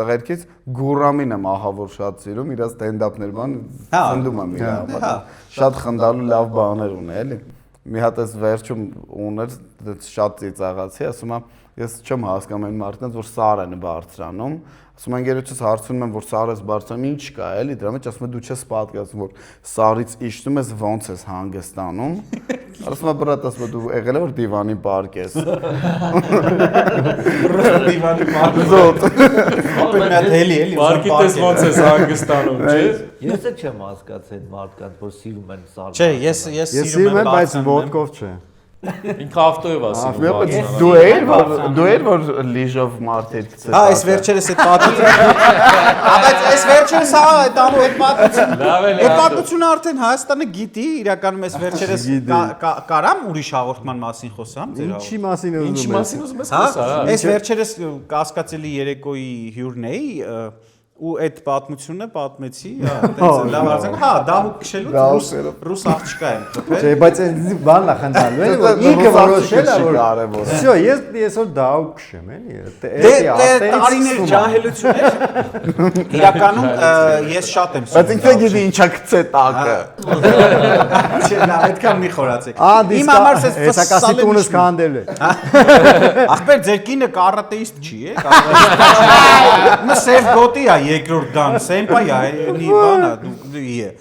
տղերքից Գուրամին եմ ահավոր շատ սիրում, իր ստենդափներ բան ցնդում եմ իր համար։ Շատ խնդալու լավ բաներ ունի, էլի։ Մի հատ էս վերջում ուներ շատ ծիծաղացի, ասում եմ, ես չեմ հասկանում այն մարդկանց, որ սար են բարձրանում, ասում եմ գերոջս հարցնում եմ, որ սարս բարձրանում ինչ կա, էլի, դրա մեջ ասում եմ դու չես պատկերացնում, որ սարից իջնում ես ոնց ես հանգստանում, ասում եմ բրատ, ասում եմ դու եղել ես որ դիվանի պարկ ես։ Դիվանի պարկ։ Ապա էլի Պարկից ոնց ես հանգստանում, չէ՞։ Ես էլ չեմ հասկացել այդ մարդկանց, որ սիրում են սարը։ Չէ, ես սիրում եմ, բայց ոդկով չէ։ Ինքը ավտոյով ասում։ Դու էր որ լիժով մարդիկ ցած։ Այս վերջերս այդ պատմությունը։ Բայց այս վերջերս այդ պատմությունը։ Լավ է, Այդ պատմությունը արդեն Հայաստանը գիտի, իրականում այս վերջերս կարամ ուրիշ հաղորդման մասին խոսամ ձեր։ Ինչի մասին ուզում ես։ Ինչի մասին ուզում ես խոսալ։ Այս վերջերս կասկածելի երեկոյի հյուրն էի ու այդ պատմությունը պատմեցի, այտենց լավ արժան, դահուկ քշելուց ռուս աղջկա եմ խփել։ Չէ, բայց այն բանն է խնդալու էլի, որ ինքը որոշել է, որ կարևոր է։ Всё, ես որ դահուկ քշեմ, էլի։ Տարիներ ջահելություն էր։ Իրականում ես շատ եմ Բայց ինքը գիտի ինչա գցե տակը։ Չէ, նա այդքան մի խորացեք։ Իմ համար հեսակասի տունս քանդել է։ Ախպեր ձեր կինը կարատեիստ չի, Նա սև գոտի է երկրորդ դան, սեմպա է, նի բանա դու է։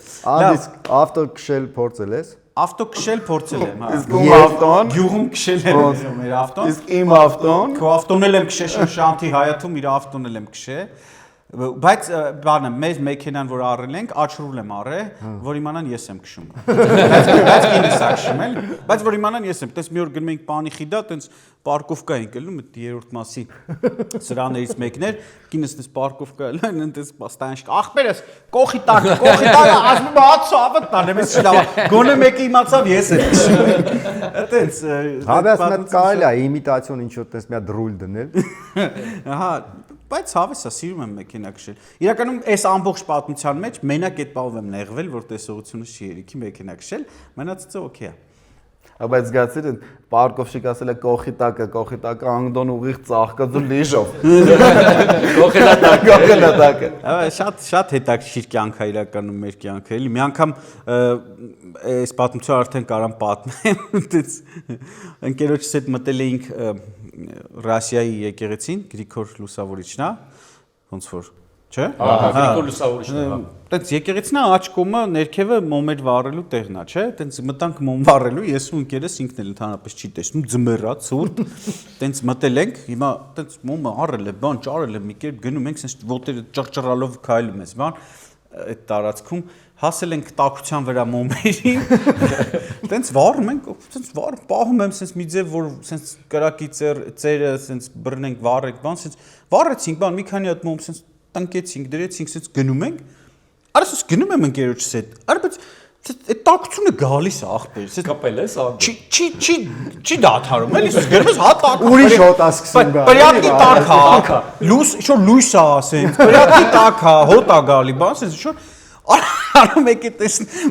Իսկ ավտո քշել փորձել ես։ Ավտո քշել փորձել եմ, հա։ Իսկ ում ավտոն։ Գյուղում քշել եմ մեր ավտոն։ Իսկ իմ ավտոն։ Քո ավտոն էլ եմ քշել Շանթի հայաթում, իր ավտոն էլ եմ քշել։ Բայց բանը մեր մեքենան որ առել ենք, աչրուլ եմ առել, որ իմանան ես եմ քշում։ Բայց կինս է քշում էլ, բայց որ իմանան ես եմ, տես մի օր գնում ենք Պանի խիդա, տենց պարկովկա ենք ելնում, այդ երրորդ մասի սրաներից մեկն էր, կինս տես պարկովկա ելան, տես ստանիշ, ախպերս, կողի տակը, ասում եմ ացավը տանեմ, ես չլավ, գոնե մեկը իմացավ ես եմ քշում։ Այտենց Հավես մեծ կարելի է իմիտացիոն ինչ որ տես մի հատ ռուլ դնել։ Ահա Բայց հավես է, սիրում եմ մեքենա քշել։ Իրականում այս ամբողջ պատմության մեջ մենակ այդ բաղով եմ նեղվել, որ տեսողությունս չի երիքի մեքենա քշել, մնացածը օքեյ է։ Բայց զգացիր պարկովշիկ ասել է կողի տակը անգդոն ուղիղ ծաղկած ու լիժով։ Կողելատակը։ Շատ հետաքրքիր կյանք է իրականում մեր կյանքը, էլի։ Մի անգամ այս պատմությունը արդեն կարամ պատմեմ, այդպես ընկերոջս հետ մտել էինք Ռասիայի եկեղեցին, Գրիգոր Լուսավորիչն է, ոնց որ, չէ՞։ Գրիգոր Լուսավորիչն է։ Տենց եկեղեցին է աջ կողմը ներքևը մոմեր վառելու տեղն է, չէ՞։ Տենց մտանք մոմ վառելու, ես ու ընկերս ինքն էլ ընդհանրապես չի տեսնում, ձմեռա, ցուրտ։ Տենց մտել ենք, հիմա տենց մոմը առել է, բան ճարել է, մի կերպ գնում ենք, սենց ոտերը ճռճռալով քայլում ես, բան։ այդ տարածքում հասել ենք տաքության վրա մոմերին, տենց վառում ենք, տենց պահում եմ սենց մի ձև, որ սենց կրակի ծերը սենց բռնենք, վառենք, բան սենց վառեցինք, բան մի քանի հատ մոմ սենց տնկեցինք, դրեցինք, սենց գնում ենք, արա սենց գնում եմ ընկերոջս հետ, արա բայց այդ տաքությունը գալիս է ախպեր, սենց կապել ես անդր։ չի դադարում, էլի սենց գնում ես հա տաք։ Ուրիշ հոտ է սկսում գալ։ Պրյակի տաք է, լույս է ասենց, պրյակի տաք է, հոտ է գալի, բան սենց շո Արում եք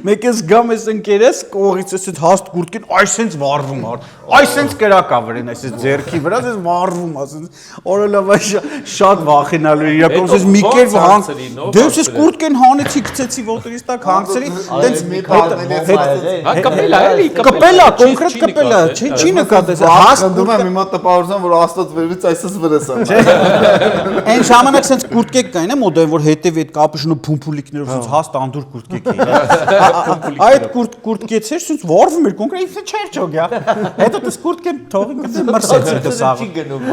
մեկ ես գամ ես ընկերես կողից էս հաստ կուրտքին այսենց վառվում ար այսենց կրակա վրեն այսպես ձերքի վրա ես վառվում ասենց օրելավա շատ վախենալու իրականում ես մի կերպ հան դեպս ես կուրտքին հանեցի գցեցի ոտերից տակ հանգցրի տենց կպելա էլի կպելա կոնկրետ կպելա չի նկատես հասնում եմ հիմա տպավորության որ աստված վերից այսպես վրես է այն ժամանակ sense կուրտկեք կային է մոդել որ հետև այդ կապուշոնը փումփուլիկներով sense հաստ անդուր կուրտկեք էին այդ կուրտկեցեր sense վառվում էր կոնկրետ ինքը չէր ճոգյա հետո դες կուրտկեն թողին կդե մրսեցի դսավ չի գնում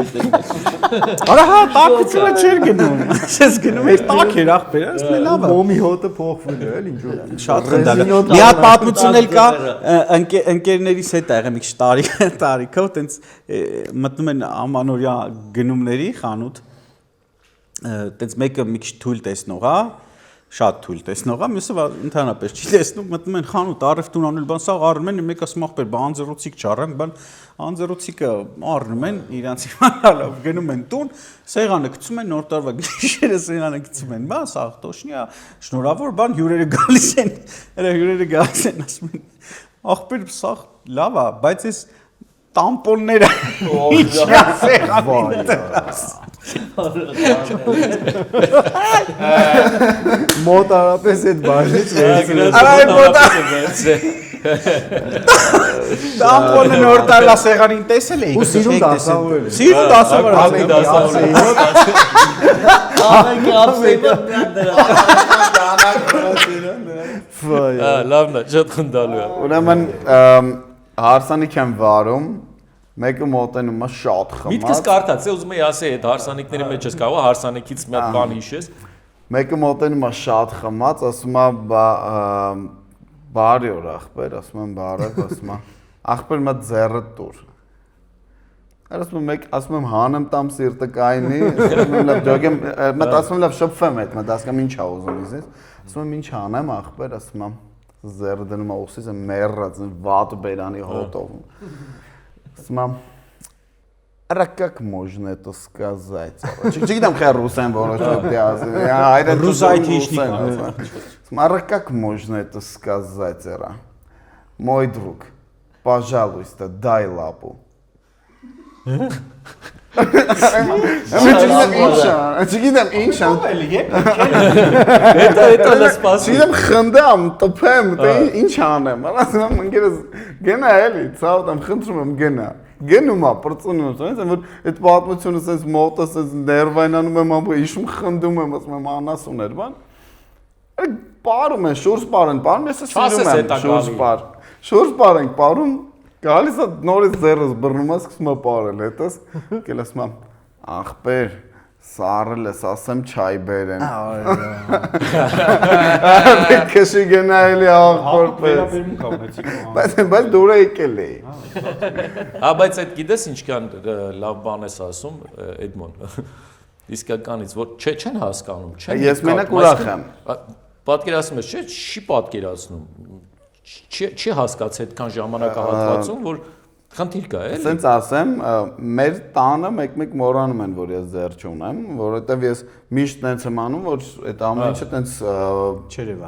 արա հա տակությունը չէր գնում ես գնում էր տակ էր ախպեր ասում լավ է Մոմի հոտը փոխվում է էլի ինչ որ շատ խնդալ է մի հատ պատմություն էլ կա ընկերներիս հետ ա եղել մի քիչ տարիքով տենց մտնում են ամանորյա գնումների խանութ տենց մեկը մի քիչ թույլ տեսնող է շատ թույլ տեսնող է մյուսը ընդհանրապես չի տեսնում մտնում են խանութ առևտուն անել բան սա առնում են մեկը ասում ախպեր բան անձեռոցիկ չառանք բան անձեռոցիկը առնում են իրանց իմանալով գնում են տուն սեղանը գցում են նոր տարվա գիշերը սեղանը գցում են բան սա տոշնի է շնորհավոր բան հյուրերը գալիս են հյուրերը գալիս են ասում են ախպեր սա լավ է բայց ես տամպոնները ինչ է սեղանին մոտարապես այդ բաժնից վերցրել Այ մոտա Տամպոնը նոր տարվա սեղանին տեսել էի։ ու սիրուն դասավորել է Սիրուն դասավորել։ ամենքի ապսեյտը Լավն է, շատ խնդալու է։ Ուրեմն հարսանիք եմ վարում մեկը մոտենում է շատ խմած Միտքս կարդաց, է ուզում եի ասել այդ հարսանիքների մեջ ես կարող հարսանիքից մի հատ բան հիշես։ մեկը մոտենում է շատ խմած ասում է բարի օր ախպեր ասում եմ բարակ ասում է ախպեր մա ձեռը տուր ասում եմ մեկ ասում եմ հանեմ տամ սիրտը կայնի ասում եմ լավ ջոգեմ մտ ասում եմ լավ շփվեմ այդ մտ ասում եմ ինչ ա ուզում ինձ ասում եմ ինչ անեմ ախպեր ասում եմ ձեռը դնում է ուսից մեռած վատ բերանի հոտով ասում եմ «А как можно это сказать?» Чуть-чуть там русским было, Русайтичник. «А как можно это сказать, Эра? Мой друг, пожалуйста, дай лапу». Չգիտեմ ինչ ան։ Հետո լա սպասի։ Չգիտեմ խնդամ, տփեմ, դե ինչ անեմ։ Ասում եմ ընկերս գնա էլի, ցավ եմ խնդրում եմ գնա։ Գնում է, պրծնում եմ, ասեմ որ այդ պատմությունը sense մոտը sense ներվայնանում եմ, ամբողջ իշում խնդում եմ, ասում եմ անասուներ, բան։ Պարում են, շուրջ պարեն, պարում ես սիրում եմ, շուրջ պար։ Շուրջ պարենք, պարում Գալիս է նորից ձեռս բռնում է, սկսում է պարել, հետս կել ասում եմ, ախպեր, սարել ես, ասեմ չայ բերեն։ Քշի գնայելի ախպորպես։ Բայց դուր է եկել էի։ Հա, բայց այդ գիտես ինչքան լավ բան ես ասում, Էդմոն, իսկականից, որ չեն հասկանում, չեն։ Ես մենակ ուրախ եմ։ Պատկերացնում ես, չէ, չի պատկերացնում։ Չի հասկացել այդքան ժամանակահատվածում, որ խնդիր կա, էլի։ Սենց ասեմ, մեր տանը մեկ-մեկ մոռանում են, որ ես ձեռ չունեմ, որովհետև ես միշտ տենց եմ անում, որ այդ ամեն ինչը տենց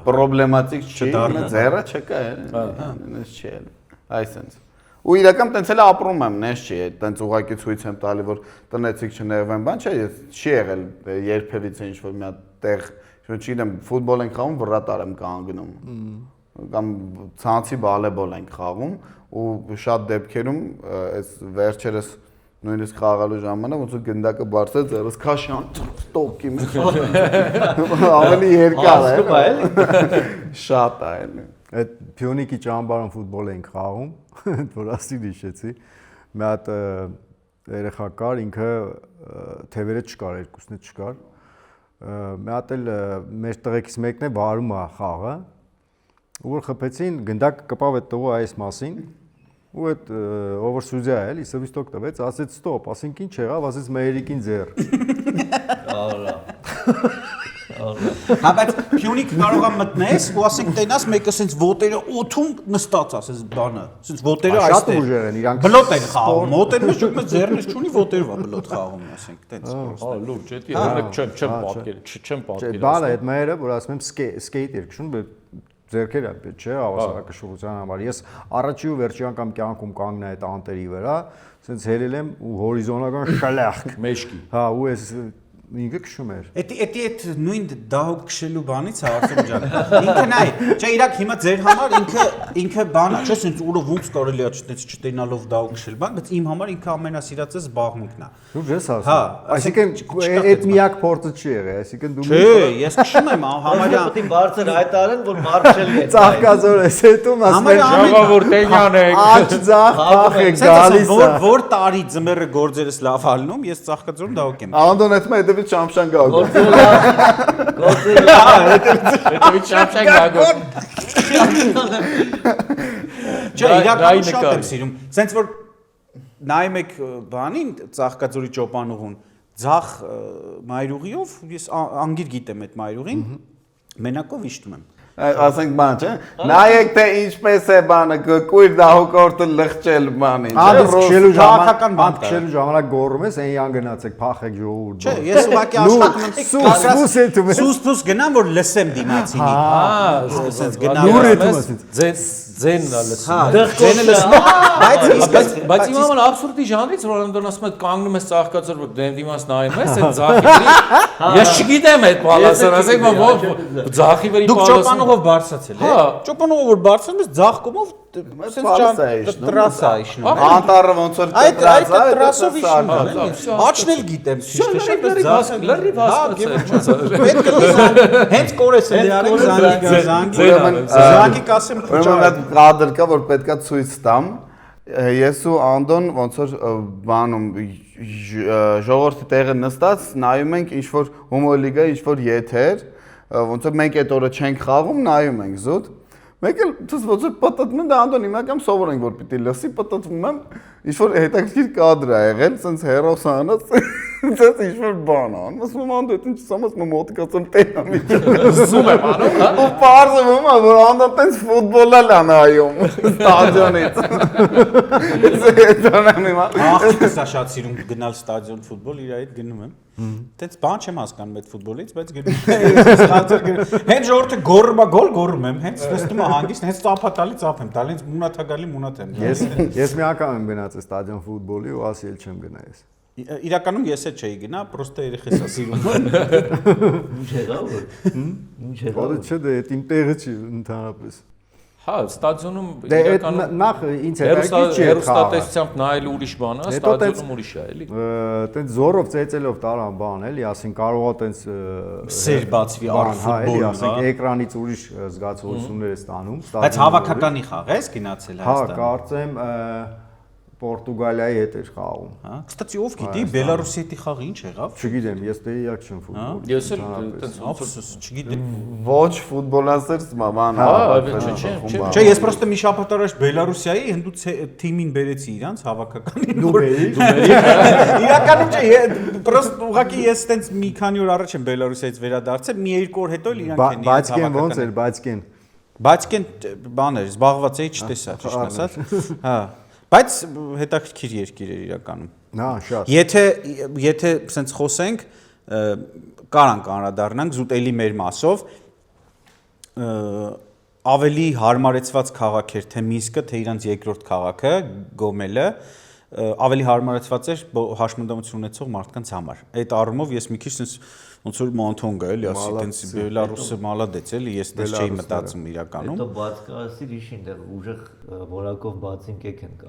պրոբլեմատիկ չի, ձեռը չկա, այնպես չի էլի։ Այսենց։ Ու իրական տենց էլ ապրում եմ, նես չի, տենց ուղղակի ցույց եմ տալի, որ տնեցիկ չներվեմ, բան չէ, ես չի եղել երբևիցե ինչ-որ մի հատ տեղ, չգիտեմ, ֆուտբոլ ենք խաղում, վրատար եմ կանգնում։ Կամ ցանցի բալեբոլ ենք խաղում ու շատ դեպքերում այս վերջերս նույնիսկ խաղալու ժամանակ ոնց որ գնդակը բարձր ձեռս քաշան ստոպկի մեջ ավելի երկար է շատ է էլի այդ Փյունիկի ճամբարում ֆուտբոլ ենք խաղում որ ասի հիշեցի մի հատ երեխա կար ինքը թևերը չկար երկուսն էլ չկար մի հատ էլ մեր տղեկից մեկն է վարում է խաղը, ու որ խփեցին, գնդակ կպավ այդ տղու այս մասին, ու այդ ով որ սուզիա է, էլի սվիստոկ տվեց, ասեց ստոպ, ասենք ինչ եղավ, ասեց Մերիկին ձեռ։ Հա բայց Փյունիկ կարող է մտնես ու ասենք տենաս մեկը սենց ոտերը օթում նստած ասես բանը սենց ոտերը այստեղ Շատ ուժեղ են իրանք բլոտ են խաղում մոտերն շուտ մեծ ձեռնից չունի ոտերով է բլոտ խաղում ասենք տենց Հա, լուրջ, դա չեմ պատկեր, չեմ պատկեր։ Բանը այդ մերը, որ ասում եմ սկեյթ երկշուն, ձեռքերը չէ, հավասարակշռության համար։ Ես առաջի ու վերջի անգամ կյանքում կանգնա այդ անտերի վրա, սենց հելել եմ ու հորիզոնական շլախ Մեջքի։ Հա, ու ես ինքը քշում էր։ Էդի այդ նույն դահուկ քշելու բանից է Արտем ջան։ Ինքը նայ, չէ, իրաք հիմա ձեր համար ինքը բան է, չէ, սենց ուր ոնց կարելի է չտենալով դահուկ քշել, բան, բայց իմ համար ինքը ամենասիրածս զբաղմունքն է։ Դու ես ասում։ Հա, Այսինքն այդ միակ փորձը չի եղել, այսինքն դու Չէ, ես քշում եմ համարյա Պետք է բարձր հայտարարեն, որ մարշել է։ ծաղկազոր ես հետում ասում են Ժողովուրդենյան է։ աչ ձախ փախ է գալիս։ որ տարի ձմեռը գործերս լավ ալնում, ես ծաղկաձորում դահուկ եմ։ Անդոն այդ մը հետևից շամշան գա։ Հետո չափչակ գագոտ։ Չէ, իրականում շատ եմ սիրում։ Սենց որ նայում եք բանին ծաղկաձորի ճոպանուղուն, ձախ մայրուղիով, ես անգիր գիտեմ այդ մայրուղին, մենակով իշտում եմ։ Ասենք բան չէ։ Նայեք թե ինչպես է բանը կույր դահուկորտը լղճել բանին։ Անդես քշելու քաղաքական բան կա։ քշելու ժամանակ գոռում ես, այն յան գնացեք փախեք ժողովուրդ։ Չէ, ես ուղղակի աշխատում եմ սուս էտում ես։ սուս գնամ որ լսեմ դիմացինի։ Հա, Սենց գնամ։ Լուր էտում ես։ Ձենն է լսում։ Ձենը լսում։ Բայց իսկ Բայց իմ համար աբսուրդի ժանրից որ անդոն ասում է կանգնում ես ծաղկացոր որ դեն դիմաց նայում ես այդ ձախի վրա։ Ես չգիտեմ այդ բալասան, ասենք ո՞վ ձախի վրա դուք ճոպանուղով բարձացել եք։ Ճոպանուղով որ բարձրանում ես ձախ կողմով սենց տրասա իշնում։ Անտառը ոնց որ Այդ տրասով իշնում։ Աչն էլ գիտեմ, ճիշտ է, բայց ձախ լրիվ հասկացել։ պետք է հենց կորես է դե զանգի կասեմ Ուրեմն այդ կադր կա որ պետքա ցույց տամ։ Ես ու Անդոն ոնց որ բանում ժողովրդի տեղը նստած նայում ենք ինչ որ հումոր լիգա ինչ որ եթեր ոնց որ մենք այդ օրը չենք խաղում նայում ենք զուտ մեկ էլ դուս ոնց որ պատտնում եմ դա Անդոն հիմնական սովոր ենք որ պիտի լսի պատտնում եմ ինչ որ հետաքրքիր կադր ա եղել սենց հերոսանած սենց ինչ որ բան ան ասում եմ Անդոն ինչ սամաս մոտիկացում տենամի Զում եմ անում, ու պարզվում է որ Անդոն տենց ֆուտբոլ է նայում ստադիոնից Ախ, սա շատ սիրում գնալ ստադիոն ֆուտբոլ, իր այդ գնում եմ։ Տենց բան չեմ հասկանում այդ ֆուտբոլից, բայց գնում եմ։ Հենց ժողովուրդը գոռում է, գոռում եմ, հենց նստում է հանգիստ, հենց ծափատալի ծափ եմ, տալ հենց մունաթագալի մունաթ եմ։ Ես մի անգամ եմ գնացել ստադիոն ֆուտբոլի ու ասի էլ չեմ գնա ես։ Իրականում ես էլ չէի գնա, պրոստը երեխես է սիրում։ Ինչ եղավ որ։ Ինչ եղավ։ Որը չէ դե այդ իմ տեղը չի ընդհանրապես։ հա, ստադիոնում Դե այդ նախ ինձ հետաքրքիր չի հերոստատեսությամբ նայել ուրիշ բան է, ստադիոնում ուրիշ է, էլի։ Տենց զորով ծեծելով տարան բան էլի, ասին կարող է տենց Սեր բացվի առ ֆուտբոլը, ասենք էկրանից ուրիշ զգացողություններ է ստանում։ Բայց հավաքականի խաղ ես գնացել Հա, Հայաստան։ կարծեմ Պորտուգալիայի հետ էր խաղում։ Հա, կստացի ով գիտի Բելարուսի հետ խաղը ինչ եղավ։ Չգիտեմ, ես տեյակ չեմ ֆուտբոլի։ Ես էլ տենց Ափսոս, չգիտեմ։ Ոչ ֆուտբոլասեր բան Չէ, ես պրոստը մի շաբաթ առաջ Բելարուսիայի հնդու թիմին բերեցի իրանց հավաքականին։ Դու բերի։ Իրականում չէ, պրոստ ուղղակի ես տենց մի քանի օր առաջ եմ Բելարուսիայից վերադարձել, մի երկու օր հետո էլ իրանք են Բայց կեն ոնց էր, Բայց կեն բաներ, զբաղված էի, չտեսա, ճիշտ ասած։ Հա։ Բայց հետաքրքիր երկիր էր իրականում։ Հա, շատ։ Եթե սենց խոսենք, կարանք անդրադառնանք զուտելի մեր մասով, ավելի հարմարեցված քաղաք էր թե Մինսկը, թե իրանց երկրորդ քաղաքը, Գոմելը, ավելի հարմարեցված էր հաշմանդամություն ունեցող մարդկանց համար։ Այդ առումով ես մի քիչ sense ոնց որ Մոնթոնգա էլի ասի, տենց Բելարուսը մալադեց էլի, ես դες չէի մտածում իրականում։ Հետո բաց կասիր իշին դեռ ուժեղ որակով բացին կեք են կա։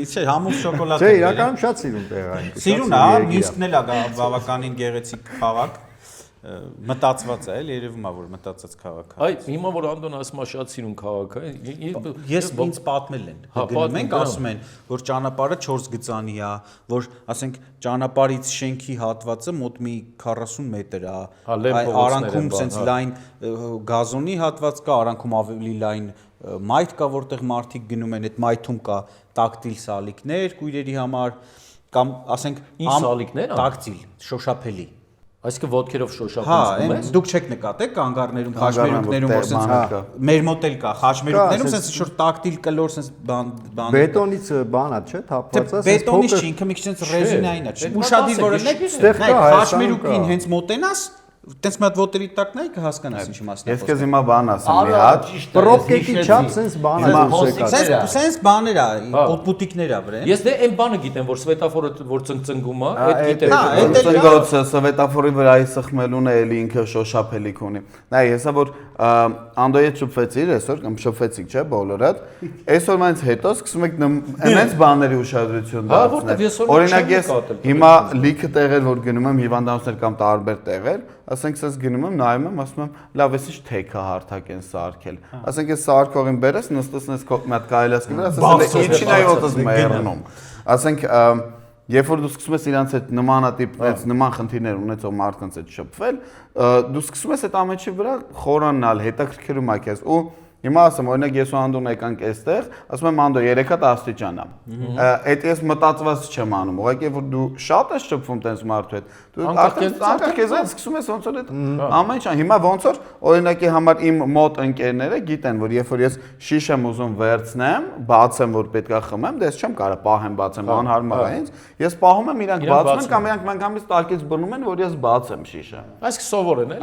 Չէ, համուս շոկոլադ։ Չէ, իրականում շատ սիրուն տեղ է այնպես։ Սիրուն է, Մինսկն էլ է բավականին գեղեցիկ քաղաք։ մտածված է, էլ երևում է որ մտածած քաղաք է։ Այ հիմա որ Անդոն ասում է շատ սիրուն քաղաք է, Ես ինձ պատմել են։ Գնում ենք ասում են, որ ճանապարհը 4 գծանի է, որ ասենք ճանապարհից շենքի հատվածը մոտ մի 40 մետր է։ Արանքում sense լայն գազոնի հատված կա, արանքում ավելի լայն մայթ կա, որտեղ մարդիկ գնում են, այդ մայթում կա տակտիլ սալիկներ քույրերի համար կամ ասենք տակտիլ, շոշափելի։ Այսինքն ոտքերով շոշափում ես։ Դուք չեք նկատեք կանգառներում, խաչմերուկներում, որ sense մեր մոտ էլ կա, խաչմերուկներում sense շուտ տակտիլ կլոր sense բան։ Բետոնից բանա, չէ, թափված է։ Բետոնից չի, ինքը մի քիչ ռեզինային է, չէ։ Ուշադիր որոնեք, խաչմերուկին հենց մոտենաս Տենց մի հատ ոտերի տակ նայ կհասկանաս ինչ իմաստ է։ Ես քեզ հիմա բան ասեմ, մի հատ պրոպկետի չափ sense բան է։ Sense բաներ է, պուտիկներ է վրան։ Ես դե այն բանը գիտեմ, որ սվետաֆորը որ ծնգծնգում է, այդ գիտեմ։ Ծնգոցը սվետաֆորի վրայի սխմելուն է էլի ինքը շոշափելիք ունի։ Նայ, հեսա որ Անդոյը շփվեցիր այսօր կամ շփվեցիք, չէ, բոլորդ։ Այսօր մայից հետո սկսում եք այնպես բաների ուշադրություն դարձնել։ Օրինակ ես հիմա լիքը տեղեր որ գնում եմ հիվանդանոցներ կամ տարբեր տեղեր, ասենք ես գնում եմ, նայում եմ, ասում եմ, լավ, ես ինչ թեքա հարթակ են սարքել։ Ասենք ես սարքողին բերես, նստեցնես քո մի հատ կայլասկի վրա, ասես ինչին այ ոտս մեռնում։ Ասենք երբ որ դու սկսում ես իրանց այդ նմանատիպ այս նման խնդիրներ ունեցող մարդկանց հետ շփվել, դու սկսում ես այդ ամենի վրա խորանալ, հետաքրքրում ա քեզ ու հիմա ասեմ, օրինակ ես ու Անդոն եկանք այստեղ, ասում եմ Անդո 3 հատ աստիճան է։ Այդ ես մտածված չեմ անում, ուղղակի որ դու շատ ես շփվում տես մարդու հետ, դու անկախ քեզ այդ սկսում ես ոնց որ այդ ամեն ինչ, հիմա ոնց որ օրինակի համար իմ մոտ ընկերները գիտեն, որ երբ որ ես շիշ եմ ուզում վերցնեմ, բացեմ, որ պետքա խմեմ, դες չեմ կարող պահեմ բացեմ, անհարմար է ինձ, ես պահում եմ իրանք բացում են կամ իրանք մանգամից տակից բռնում են, որ ես բացեմ շիշը։ Այսինքն սովոր են, էլի,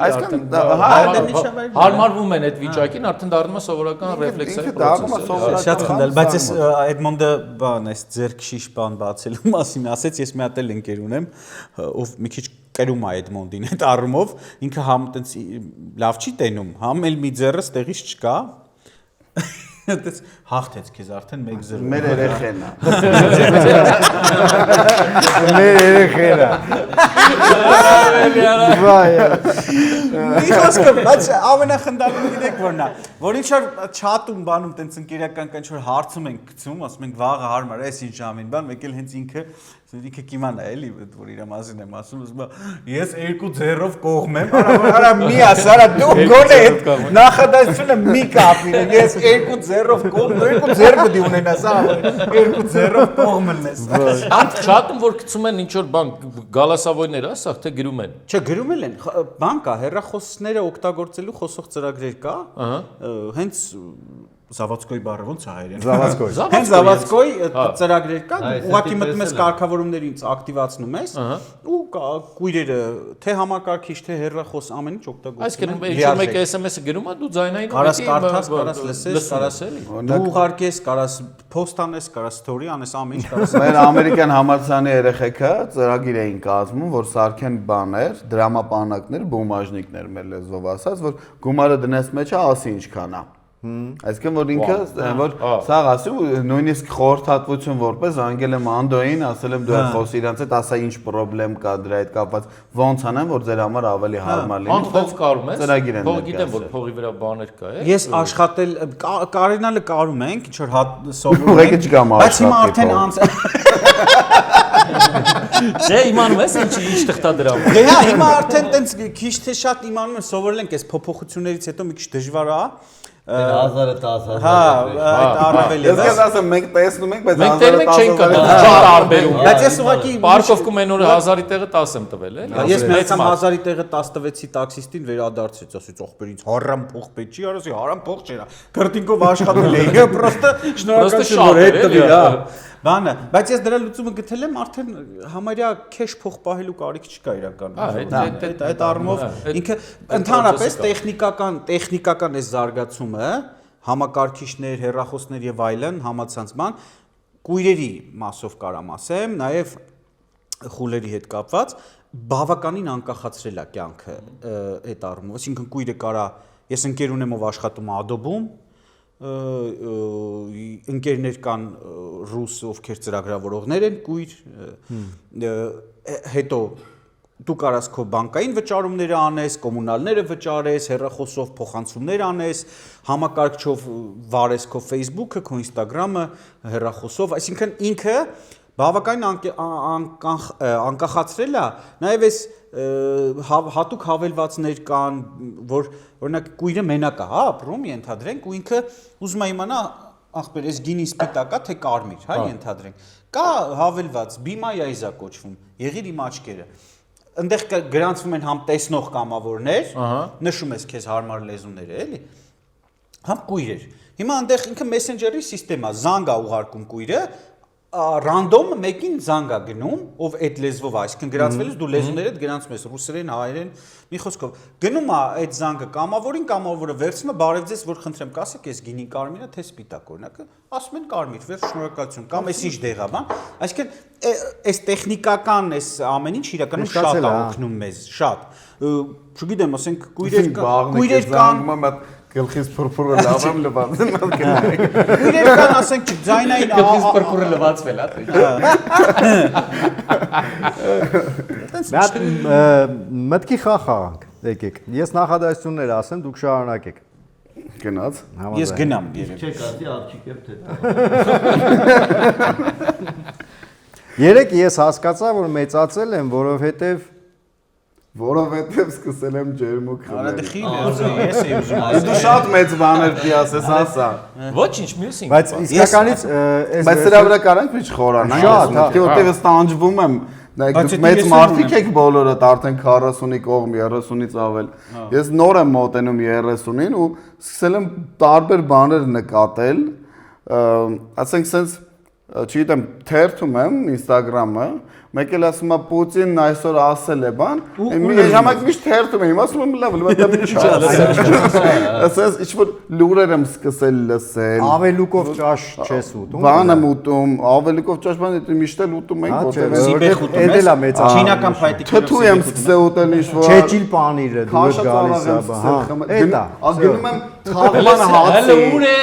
հարմարվում են այդ վիճակին, արդեն դառնում է սովորական ռեֆլեքսիվ պրոցես։ Շատ խնդրել, բայց ես Էդմոնդը բան էս ձերք շիշ բան բացելու մասին ասեց, ես մի հատ էլ ընկեր ունեմ, ով մի քիչ կերում է Էդմոնդին այդ առումով, ինքը համ տենց լավ չի տենում, համ էլ մի ձեռս տեղից չկա։ Դες հաղթեց քեզ արդեն 1-0։ Մեր երեխեն է։ Մեր երեխեն է։ Վայ։ Մի խոսքը, բայց ամենախնդալին գիտեք որն է, որ ինչ որ չաթում բանում տենց ընկերական կան ինչ որ հարցում են գցում, ասում ենք վաղը հարմար է, այս ինչ ժամին բան, մեկ էլ հենց ինքը կիմանա էլի, որ իր մասին եմ ասում, ասում ես 2-0-ով կողմ եմ, արա մի ասարա դու գոնե այդ նախադասությունը մի կապին, ես 2-0-ով կողմ, 2-0 պետք է ունենաս, 2-0-ով կողմ ես։ Անդ չաթում որ գցում են ինչ որ բան գալասավոյներ, ասա, թե գրում են։ Չէ, գրում են, բան կա, հեռախոսները օգտագործելու խոսող ծրագրեր կա, հենց Զավադսկոյի բառը ոնց է հայերեն։ Զավադսկոյ։ Հենց Զավադսկոյի ծրագրեր կա, ուղղակի մտնում ես կարգավորումներից ակտիվացնում ես ու կույրերը թե համակարգիչ թե հեռախոս ամեն ինչ օգտագործում են։ Այսինքն մեկ SMS-ը գրում է, դու ձայնային կարաս կարդաս, կարաս լսես, կարաս դու ուղարկես, կարաս post անես, կարաս story անես, ամեն ինչ կարաս։ Մեր ամերիկյան համալսարանի երեխեքը ծրագիր էին կազմում, որ սարքեն բաներ, դրամապանակներ, բումաժնիկներ մեր լեզվով ասած, որ գումարը դնես մեջը ասի ինչքան է։ Այսինքն որ ինքը որ սաղ ասի ու նույնիսկ խորհրդատվություն որպես անգել եմ Անդոյին, ասել եմ դու այդ խոսի իրանց հետ, ասա ինչ խնդրեմ կա դրա հետ կապված, ոնց անեմ որ ձեր համար ավելի հարմար լինի։ Անդով կարում ես։ Ծրագիր են։ Փող գիտեմ որ փողի վրա բաներ կա, է։ Ես աշխատել կարինալը կարում ենք, ինչ որ հատ սովորում ենք, բայց հիմա արդեն Չէ, իմանում ես ինչ թղթադրամ։ Դե հա, հիմա արդեն տենց քիչ թե շատ իմանում եմ, սովորել ենք այս փոփոխություններից հետո մի քիչ դժվար է։ 1010 Հա, այդ առավել է։ Ես ասեմ մենք տեսնում ենք, բայց մենք տերմեք չենք կտնում, շատ տարբերում։ Բայց ես ուղղակի Պարկովկում այն օրը 1000-ի տեղը 10 եմ տվել, էլի։ Ես մի անգամ 1000-ի տեղը 10 տվեցի տաքսիստին վերադարձեց, ասեց ողբեր ինձ հարամ փող պետք չի, արասի հարամ փող չէր։ Քրտինկով աշխատել էի, պրոստը շնորհակալություն որ հետ տվի, հա։ Բանը, բայց ես դրա լուծումը գտել եմ, արդեն համարյա քեշ փող պահելու կարիք չկա իրականում։ Այդ առումով ինքը ընդհանրապես տեխնիկական այս զարգացումը, համակարգիչներ, հեռախոսներ եւ այլն, համացանցման կույրերի մասով կարամ ասեմ, նաեւ խուլերի հետ կապված բավականին անկախացրել է կյանքը այդ առումով, այսինքն կույրը կարա, ես ընկեր ունեմ ով աշխատում է Adobe-ում, ընկերներ կան ռուս ովքեր ծրագրավորողներ են կույր հետո դու կարաս քո բանկային վճարումները անես, կոմունալները վճարես, հեռախոսով փոխանցումներ անես, համակարգչով վարես քո Facebook-ը, քո Instagram-ը, հեռախոսով, այսինքն ինքը բավականին անկախացրել է, նաև այս հատուկ հավելվածներ կան, որ օրինակ կույրը մենակ է, հա, ապրում, ենթադրենք, ու ինքը ուզում է իմանա, ախպեր, այս գինին սպիտակ է, թե կարմիր, հա, ենթադրենք։ Կա հավելված, բիմայայիզ է կոչվում, եղիր իմ աչքերը։ Այնտեղ գրանցվում են համ տեսնող կամավորներ, նշում ես քեզ հարմար լեզուները, էլի։ Համ կույրեր։ Հիմա այնտեղ ինքը Messenger-ի համակարգ է, զանգ է ուղարկում կույրը, ռանդոմ մեկին զանգ է գնում, ով այդ լեզվով է, այսինքն գրանցվելուց դու լեզուներդ գրանցում ես ռուսերեն, հայերեն, մի խոսքով։ Գնում է այդ զանգը կամավորին, կամավորը վերցնում է, բարև ձեզ, որ խնդրեմ կասեք, ես գինին կարմիր է, թե սպիտակ, օրինակը, ասում են կարմիր, վերջ շնորհակալություն, կամ էս ինչ դեղա, բան։ Այսինքն այս տեխնիկական այս ամեն ինչ իրականում շատ է օգնում մեզ, շատ։ Չգիտեմ, ասենք կույրեր կան, գլխից փրփուրը լավ եմ լվացել գնայի։ Կույրեր կան, ասենք ձայնային գլխից փրփուրը լվացվել է։ Մենք մտքի խաղ խաղանք, եկեք։ Ես նախադասություններ ասեմ, դուք շարունակեք։ Գնաց։ Ես գնամ երևի։ Չեք ասի աղջիկ եմ թե։ Երեք ես հասկացա, որ մեծացել եմ, որովհետև սկսել եմ ջերմուկ խմել։ Արա դխի ես էի ուզում Դու շատ մեծ բաներ դի ասես, ասա։ Ոչինչ, մյուսին։ բայց իսկականից Բայց սրա վրա կարանք մի չխորանանք։ Շատ, հա։ Որտեղ ստանջվում եմ, դուք մեծ մարդիկ եք բոլորդ արդեն 40-ի կողմ, 30-ից ավել։ Ես նոր եմ մոտենում 30-ին ու սկսել եմ տարբեր բաներ նկատել, ասենք sense չգիտեմ, թերթում եմ Instagram-ը, մեկ էլ ասում է Պուտինն այսօր ասել է բան, մի ժամանակ միշտ թերթում եմ, ասում եմ լավ, դա ինչ է։ Ասես ինչ-որ լուրեր եմ սկսել լսել։ ավելուկով ճաշ չես ուտում։ Բան եմ ուտում, ավելուկով ճաշ բան է միշտ էլ ուտում ենք, որտեղ Զիբեխ ուտում Էդ էլ է մեծ չինական փայտիկներով թթու եմ սկսել ուտել ինչ-որ Չեչիլ պանիրը դու ես գալիս է, հա։ Էդ է։ Գնում եմ թաղման հացի։ Ուր է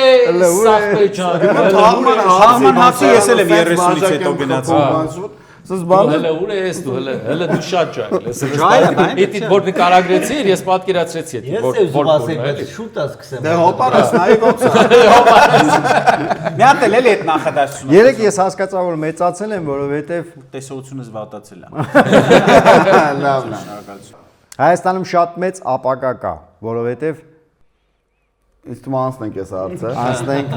Սախպեջան։ Թաղման հացի ես էլ եմ 30-ից հետո գնացել։ Սս բանը Հələ ուր ես դու, հələ դու շատ ջայլ ես։ Էդի որ նկարագրեցի, ես պատկերացրեցի էդի Ես էլ ուզում ասեմ, բայց շուտ է սկսեմ։ դե հոպարս նայ ոնց է։ Մի հատ էլ էլի այդ նախադասությունը։ Երեք ես հասկացա, որ մեծացել եմ, որովհետև Տեսողությունս վատացել է։ Լավ։ Հայաստանում շատ մեծ ապագա կա, որովհետև Իսկ դու անցնենք այս հարցը։ անցնենք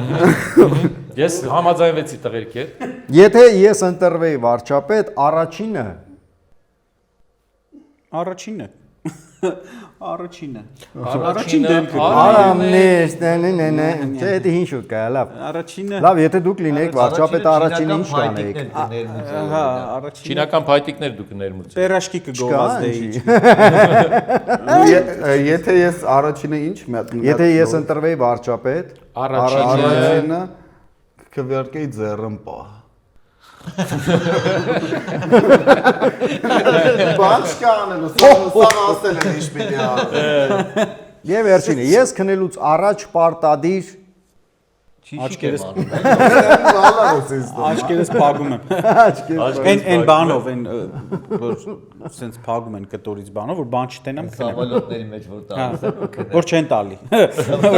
Ես համաձայնվեցի տղերքի հետ։ Եթե ես ընտրվեի վարչապետ, առաջինը Առաջինը արամներ, նե, չէ, դա ինչ շուտ կա, լավ։ Առաջինը Լավ, եթե դուք լինեիք վարչապետ, առաջինը ինչ կանեիք։ հա, առաջինը Չինական փայտիկներ դուք ներմուծեք։ Պերաշկի կգովազդեի։ Եթե ես առաջինը ինչ Եթե ես ընտրվեի վարչապետ, առաջինը քվերկեի ձեռն պահ։ Բան չկանելու, սա ասել են ինչ պիտի անել։ եւ վերջինը, ես քնելուց առաջ պարտադիր Աչքերս Լալավոցից դու։ Աչքերս փագում եմ։ Այն բանով, այն որ սենց փագում են կտորից բանով, որ բան չտենամ քնեմ։ Սավալոտների մեջ որ տալիս են։ Որ չեն տալի։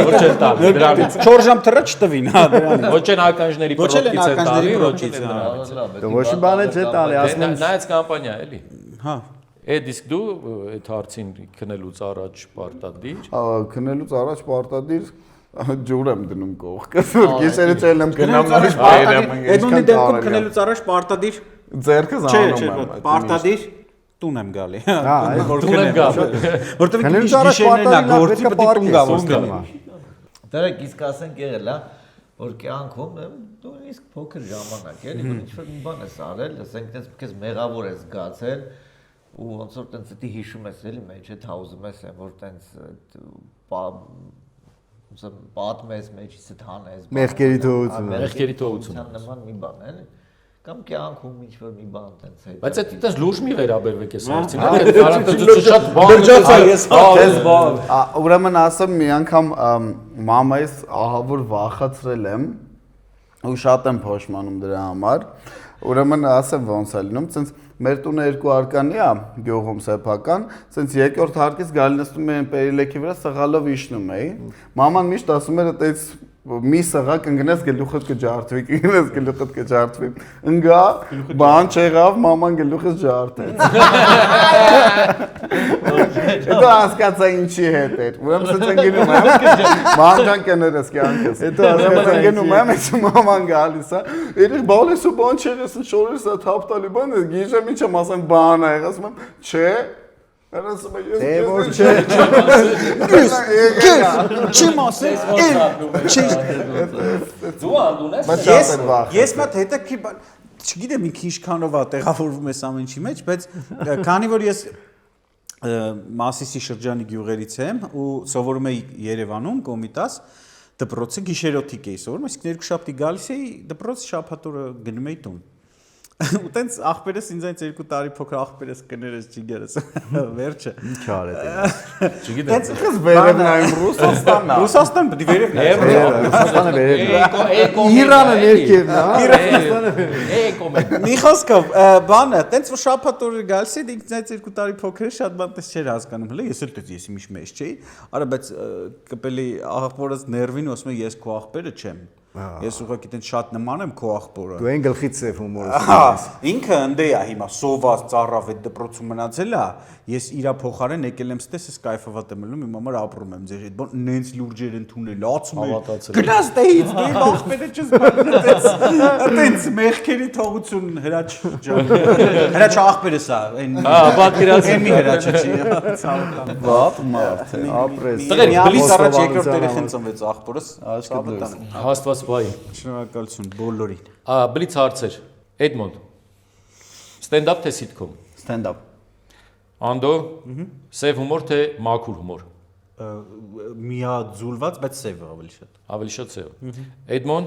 Ոչ են տալի դրանից։ 4 ժամ թռը չտվին, հա, դրանից։ Ոչ են ականջների Ոչ էլ են պրոկից են տալի, ականջների ոչ պրոկից, են հա։ դրանից։ ոչ մի բան չէ տալի, ասում եմ Նայած կամպանիա էլի։ Հա։ Այդ իսկ դու այդ հարցին քնելուց առաջ պարտադիր։ Քնելուց առաջ պարտադիր ջուր եմ դնում կողքս, որ գիշերը չել եմ գնամ նորից բայրեմ։ Էդոնի դեպքում քնելուց առաջ պարտադիր ձերքս չէ, անում չէ, եմ։ պարտադիր տուն եմ գալի։ Հա, որ Տուն եմ գալի։ Որտեւ քնելուց առաջ գիշերն է պարտադիր գործի պետք է պետք պարկես, տուն գալի։ Դերեք իսկ ասենք եղել է, որ կյանքում դու իսկ փոքր ժամանակ էլի, որ ինչ-որ մի բան ես արել, ասենք դες քեզ մեղավոր ես զգացել ու ոնց որ տենց դի հիշում ես էլի մեջ այդ հաուզում ես, որ տենց պատմես մեջից հանես Մեղքերի թողությունը։ Մեղքերի թողությունը։ նման մի բան էլի կամ կյանքում ինչ-որ մի բան տենց հետ Բայց այդ այդպես լուրջ մի վերաբերվեք այս հարցին, էլի արատը շատ բան։ Ուրեմն ասեմ մի անգամ մամայիս ահավոր վախացրել եմ ու շատ եմ փոշմանում դրա համար Ուրեմն ասեմ ոնց է լինում, ցենց մեր տունը երկու արկանի է, գյուղում սեփական, ցենց երկրորդ հարկից գալի նստում էին պերիլեքի վրա սղալով իջնում էի։ Մաման միշտ ասում էր այդպես մի սղա կընկնես գլուխդ կջարդվի, կընկնես գլուխդ կջարդվի։ Ընկա, բան չեղավ, մաման գլուխս ջարդեց։ Հետո հասկացա ինչի հետ էր։ Ուրեմն սենց ընկնում եմ, մամջան կներես կյանքս։ Հետո հասկացա ընկնում եմ, այս մաման գալիս է։ Երեք բալես ու բան չեղես, շորես է թափ տալի բան, գիժեմ ինչ եմ ասեմ բան է, ասում եմ, չէ։ Ասում եմ, որ չէ։ Չեմ ասել, Դու անդուն ես մատ հետաքրքիր բան, չգիտեմ ինքը ինչքանով է տեղավորվում ես ամեն ինչի մեջ, բայց քանի որ ես Մասիսի շրջանի գյուղերից եմ ու սովորում էի Երևանում, Կոմիտաս, դպրոցը գիշերօթիկ էի սովորում, այսինքն երկուշաբթի գալիս էի դպրոց, շաբաթ օրը գնում էի տուն։ Ու տենց ախպերս ինձանից 2 տարի փոքր ախպերս կներես ջիգերս վերջը Ինչ արեց։ Չգիտեմ։ Տենց քս վերև նայում Ռուսաստանն է։ Ռուսաստան պետք է վերև նայ։ Ռուսաստանը վերև։ Իրանը ներքևն է, Ռուսաստանը վերև։ Մի խոսքով, բանը, տենց որ շաբաթ օրը գալիս է, ինքնից 2 տարի փոքր է, շատ բան տես չէր հասկանում, հələ ես էլ դες ես իմիշ մեջ չէի, արա բայց կպելի աղբորս ներվին ասում եմ ես քո աղբերը չեմ։ Ես ուղղակի տենց շատ նման եմ քո աղբորը։ Դու այն գլխից սև հումորը։ Ինքը ընդ է հիմա սոված ծառավ այդ դպրոցում մնացել է, ես իրա փոխարեն եկել եմ ստես, ես կայֆավատ եմ ելնում, իմ համար ապրում եմ ձեր հետ, բան նենց լուրջեր ընդունել, ացում եմ։ Գնաս դեից, դու իմ աղբերը չես բանից։ Այդպես մեղքերի թողություն հրաչ ջան։ Հրաչ աղբերս է, այն։ պատկերացրի։ Մի հրաչը չի, ցավոքան։ Վատ մարդ է։ Ապրես։ Տղեր, բլից առաջ երկրորդ երեխեն ծնվեց աղբորս, ցավոքան։ Հաստված բայ։ Շնորհակալություն բոլորին։ Բլից հարցեր։ Էդմոնդ։ Ստենդափ թե սիթքոմ։ Ստենդափ։ Անդո, սև հումոր թե մաքուր հումոր։ Միաձուլված, բայց սև ավելի շատ։ Ավելի շատ սև։ Էդմոն,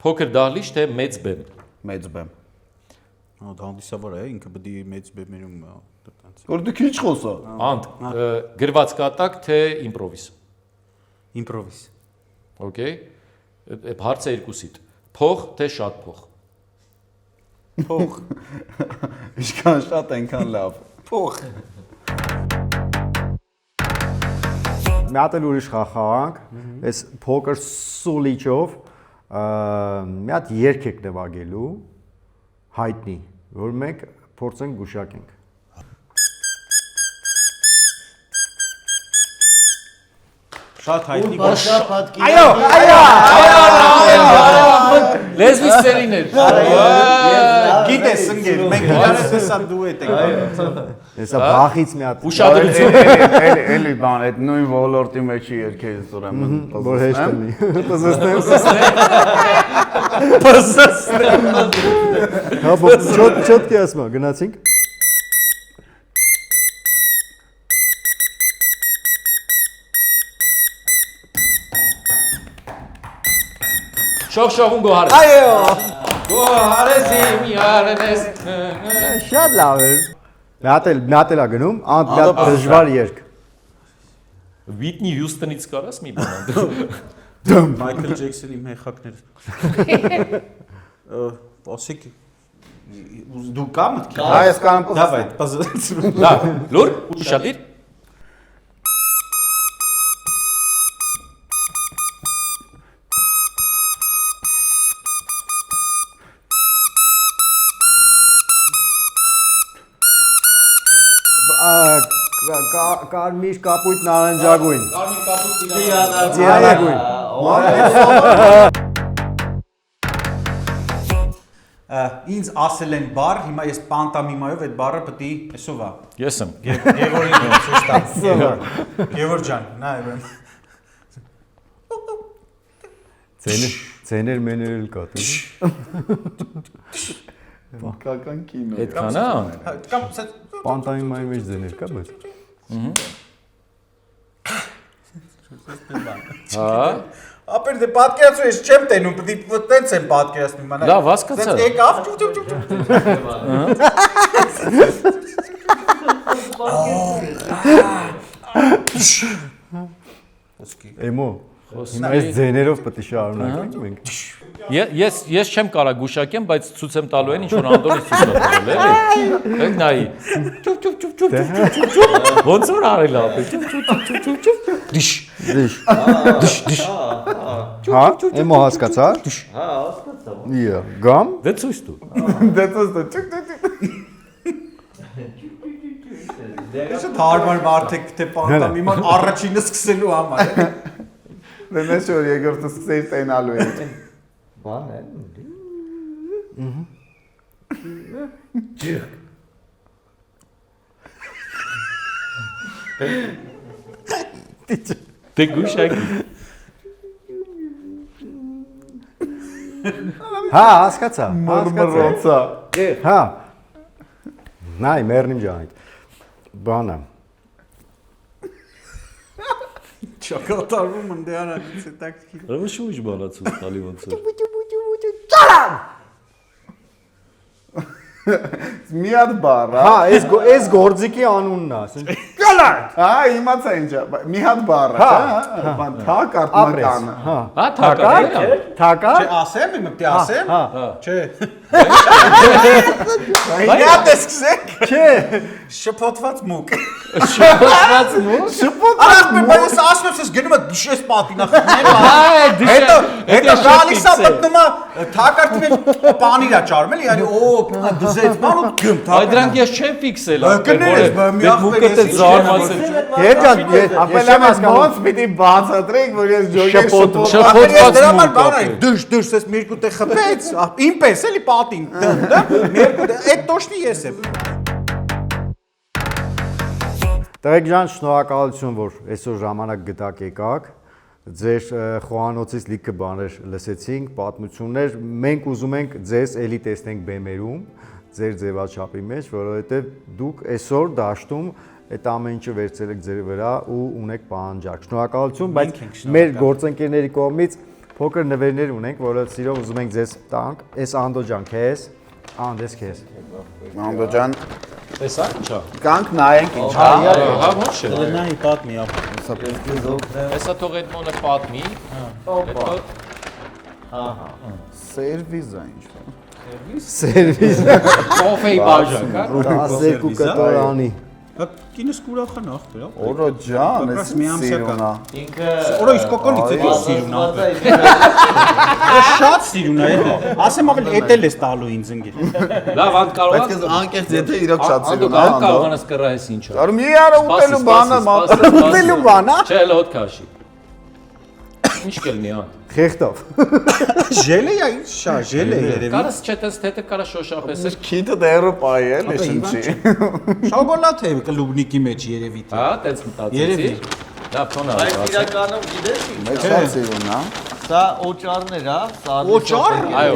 փոքր դահլիճ թե մեծ բեմ։ Մեծ բեմ։ Դա հանդիսավոր է, ինքը պետք է մեծ բեմերում տենց։ Որ դու քիչ խոսա։ Անդ, գրված կատակ թե իմպրովիզ։ Իմպրովիզ։ Okay։ Հարցը երկուսիդ։ Փող թե շատ փող։ Փող։ Ինչքան շատ այնքան լավ։ Փող։ Մի հատ էլ ուրիշ խաղանք, այս փոքր սուլիչով մի հատ երգ եք նվագելու հայտնի, որ մենք փորձենք գուշակենք։ Շատ հայտնի։ Այո, Լեզվից սերիներ։ Գիտես ընկեր, մենք իրարից հեսա դուետ ենք։ հեսա բախից մի հատ Ուշադրություն։ Էլի բան, այդ նույն ոլորտի մեջի երկերից ուրեմն որ հեշտ լինի։ Պզստեմ։ Հա, չոտքի ասма, գնացինք։ Շողշողուն գոհարես։ Այո։ Գոհարես իմ յարնես։ Շատ լավ էր։ Մի հատ էլ է գնում, անդ մի հատ դժվար երգ։ Վիտնի Հյուսթոնից կարաս մի բան։ Մայքլ Ջեքսոնի մեխակներ։ Ասիկ դու կա մտքի։ Հա, ես կանեմ Դավայ, պզացրու։ Լավ, լուր, ուշադիր։ Կարմիր, կապույտ, նարնջագույն։ Կարմիր կապույտ Ծիրանագույն։ Ինձ ասել են բառ, հիմա ես պանտամիմայով այդ բառը պետք է էսով է։ Ես եմ։ Գևորին ցույց տա։ Գևոր ջան, նա եմ։ Ձեներ մեներ էլ կա։ Կական կինո։ Այդքան է։ Կամ Պանտամիմայի մեջ ձեներ կա, բայց։ Հա։ Ապեր դե պատկերացրու ես չեմ տենում, պետք է տենց եմ պատկերացնում իմանալ։ Լավ, հասկացա։ Դες եկավ։ Էմո։ Հիմա այս ձեներով պետք է շարունակենք մենք։ Ես չեմ կարա գուշակեմ, բայց ցույց եմ տալու են ինչ որ Անդոնից ցույց տալու է։ Եք նայի։ Ոնց որ արել է։ Դիշ։ Հա, եմո հասկացա։ Հա, հասկացա։ Իա, գամ։ Դե ցույց տու։ Ես հարմար մարդիկ թե պանտամ իման առաջինը սկսելու համար։ Դե շուտ երկրորդը սկսեի տենալու է։ Բան է։ Դե գուշակի։ Հա, հասկացա։ Մռմռոցա։ Հա։ Նայ, մեռնիմ ջանիդ։ Բանը։ Չկատարվում ընդեանից է տակտիկի։ Ուրեմն շուտ բանա ցույց տալի ոնց է։ Մի հատ բառ, Հա, այս գործիքի անունն է, ասեն։ հա, իմացա ինչա, մի հատ բառ, հա, բան թակ արտմականը։ Հա։ Հա, թակար։ Թակա։ Չէ, ասեմ, իմ պիտի ասեմ։ Հա։ Չէ։ Բայց Իա տեսքսեք։ չէ։ Շփոթված մուկ։ Շփոթված մուկ։ Արախ բայց ասում եմ, ես գնում եմ դիշես պատին Հա, հետո գալիս է մտնում է թակարդի մեջ պանիրա ճարում էլի, yani դզեց բան ու գում Այ դրանք ես չեմ ֆիքսել, կներես, մի ախպեր մուկը զարմացել։ Երջան, Ապելան ոնց պիտի բացատրենք, որ ես ջոգեր շփոթված։ Շփոթված դրա համար մուկ։ բան արի, դժ, ես մի երկու տեղ խփեց, իմպես էլի պատին, դա երկու այդ տոշնի ես եմ։ Տղեկ ջան, շնորհակալություն, որ այսօր ժամանակ գտակ եկաք։ Ձեր խոհանոցից լիքը բաներ լսեցինք, պատմություններ։ Մենք ուզում ենք ձեզ էլի տեսնենք բեմերում, ձեր ձևաչափի մեջ, որովհետև դուք այսօր դաշտում այդ ամեն ինչը վերցրել եք ձեր վրա ու ունեք պահանջարկ։ Շնորհակալություն, բայց մեր գործընկերների կողմից փոքր նվերներ ունենք, որը սիրով ուզում ենք ձեզ տանք։ Այս Անդո ջան, քեզ, Անդես քեզ։ Անդո ջան, Տեսա ինչա։ կանք նայենք ինչ, հա։ Հա, ո՞նց է։ Լնայի պատմի ապ։ Հեսա թող այդ մոնը պատմի։ Հետո Սերվիզա ինչ։ Սերվիս կոֆեի բաժան, հա։ 12 կտորանի։ Կինս կուրախան ախպեր։ Օրո ջան, Պակաս էս մի ամսյա սիրունա։ Ինքը Օրո իսկ կոկոնից է սիրուն ախպեր։ Շատ սիրուն է։ Ասեմ ավել էտել ես տալու ինձ ընկել։ Լավ, անդ կարող Բայց ես անկեղծ եթե իրոք շատ Անդո սիրունա, կարող անդո։ կարողանաս կռահես ինչա։ Արու մի արա ուտելու բանը, Ուտելու բան, հա։ Չէ, լոտ քաշի։ Ինչ կլինի ան։ Խեղտով։ Ժելե է, շա, ժելե երևի։ Կարաս չէ, տես թեթև կարա շոշափես։ քիթը դեռը պայ է, լեշ ինչի։ Շոկոլադ է կլուբնիկի մեջ երևի թե։ Հա, տենց մտածեցի։ Երևի։ Լավ, թոնա։ բայց իրականում գիտես ինչ։ Մեծ շատ սիրունա։ Սա օճառներ, հա, սարի։ Օճառ։ Այո,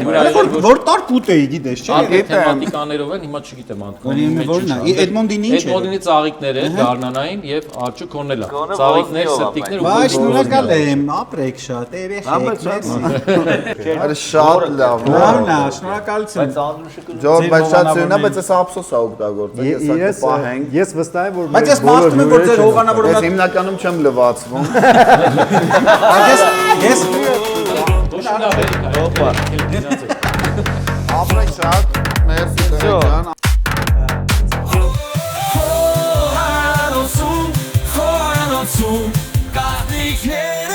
Որ տար կուտ էի, գիտես, չէ՞։ Ալի թեմատիկաներով են, հիմա չգիտեմ Որն է, Էդմոնդինի ինչ է։ Էդմոնդինի ծաղիկներ են, գարնանային եւ արջու կոնելա։ Ծաղիկներ, սրտիկներ ու Բայց շնորհակալ եմ, ապրեք շատ, երեխեք, մերսի։ Արի շատ լավ։ Լավն է, շնորհակալություն։ Բայց Անդրուշը Ջորջ, բայց շատ սիրունա, բայց ես ափսոս ա օգտագործել, ես Իրես պահենք։ ես վստահ եմ, որ Բայց ես մաղթում եմ, որ ձեր հողանավորը Ես հիմնականում չեմ լվացվում։ ես Դոշնա վերիկա։ Օպա։ Ապրեք շատ, մերսի ջան։ Խոհանոցում, կահնիքներ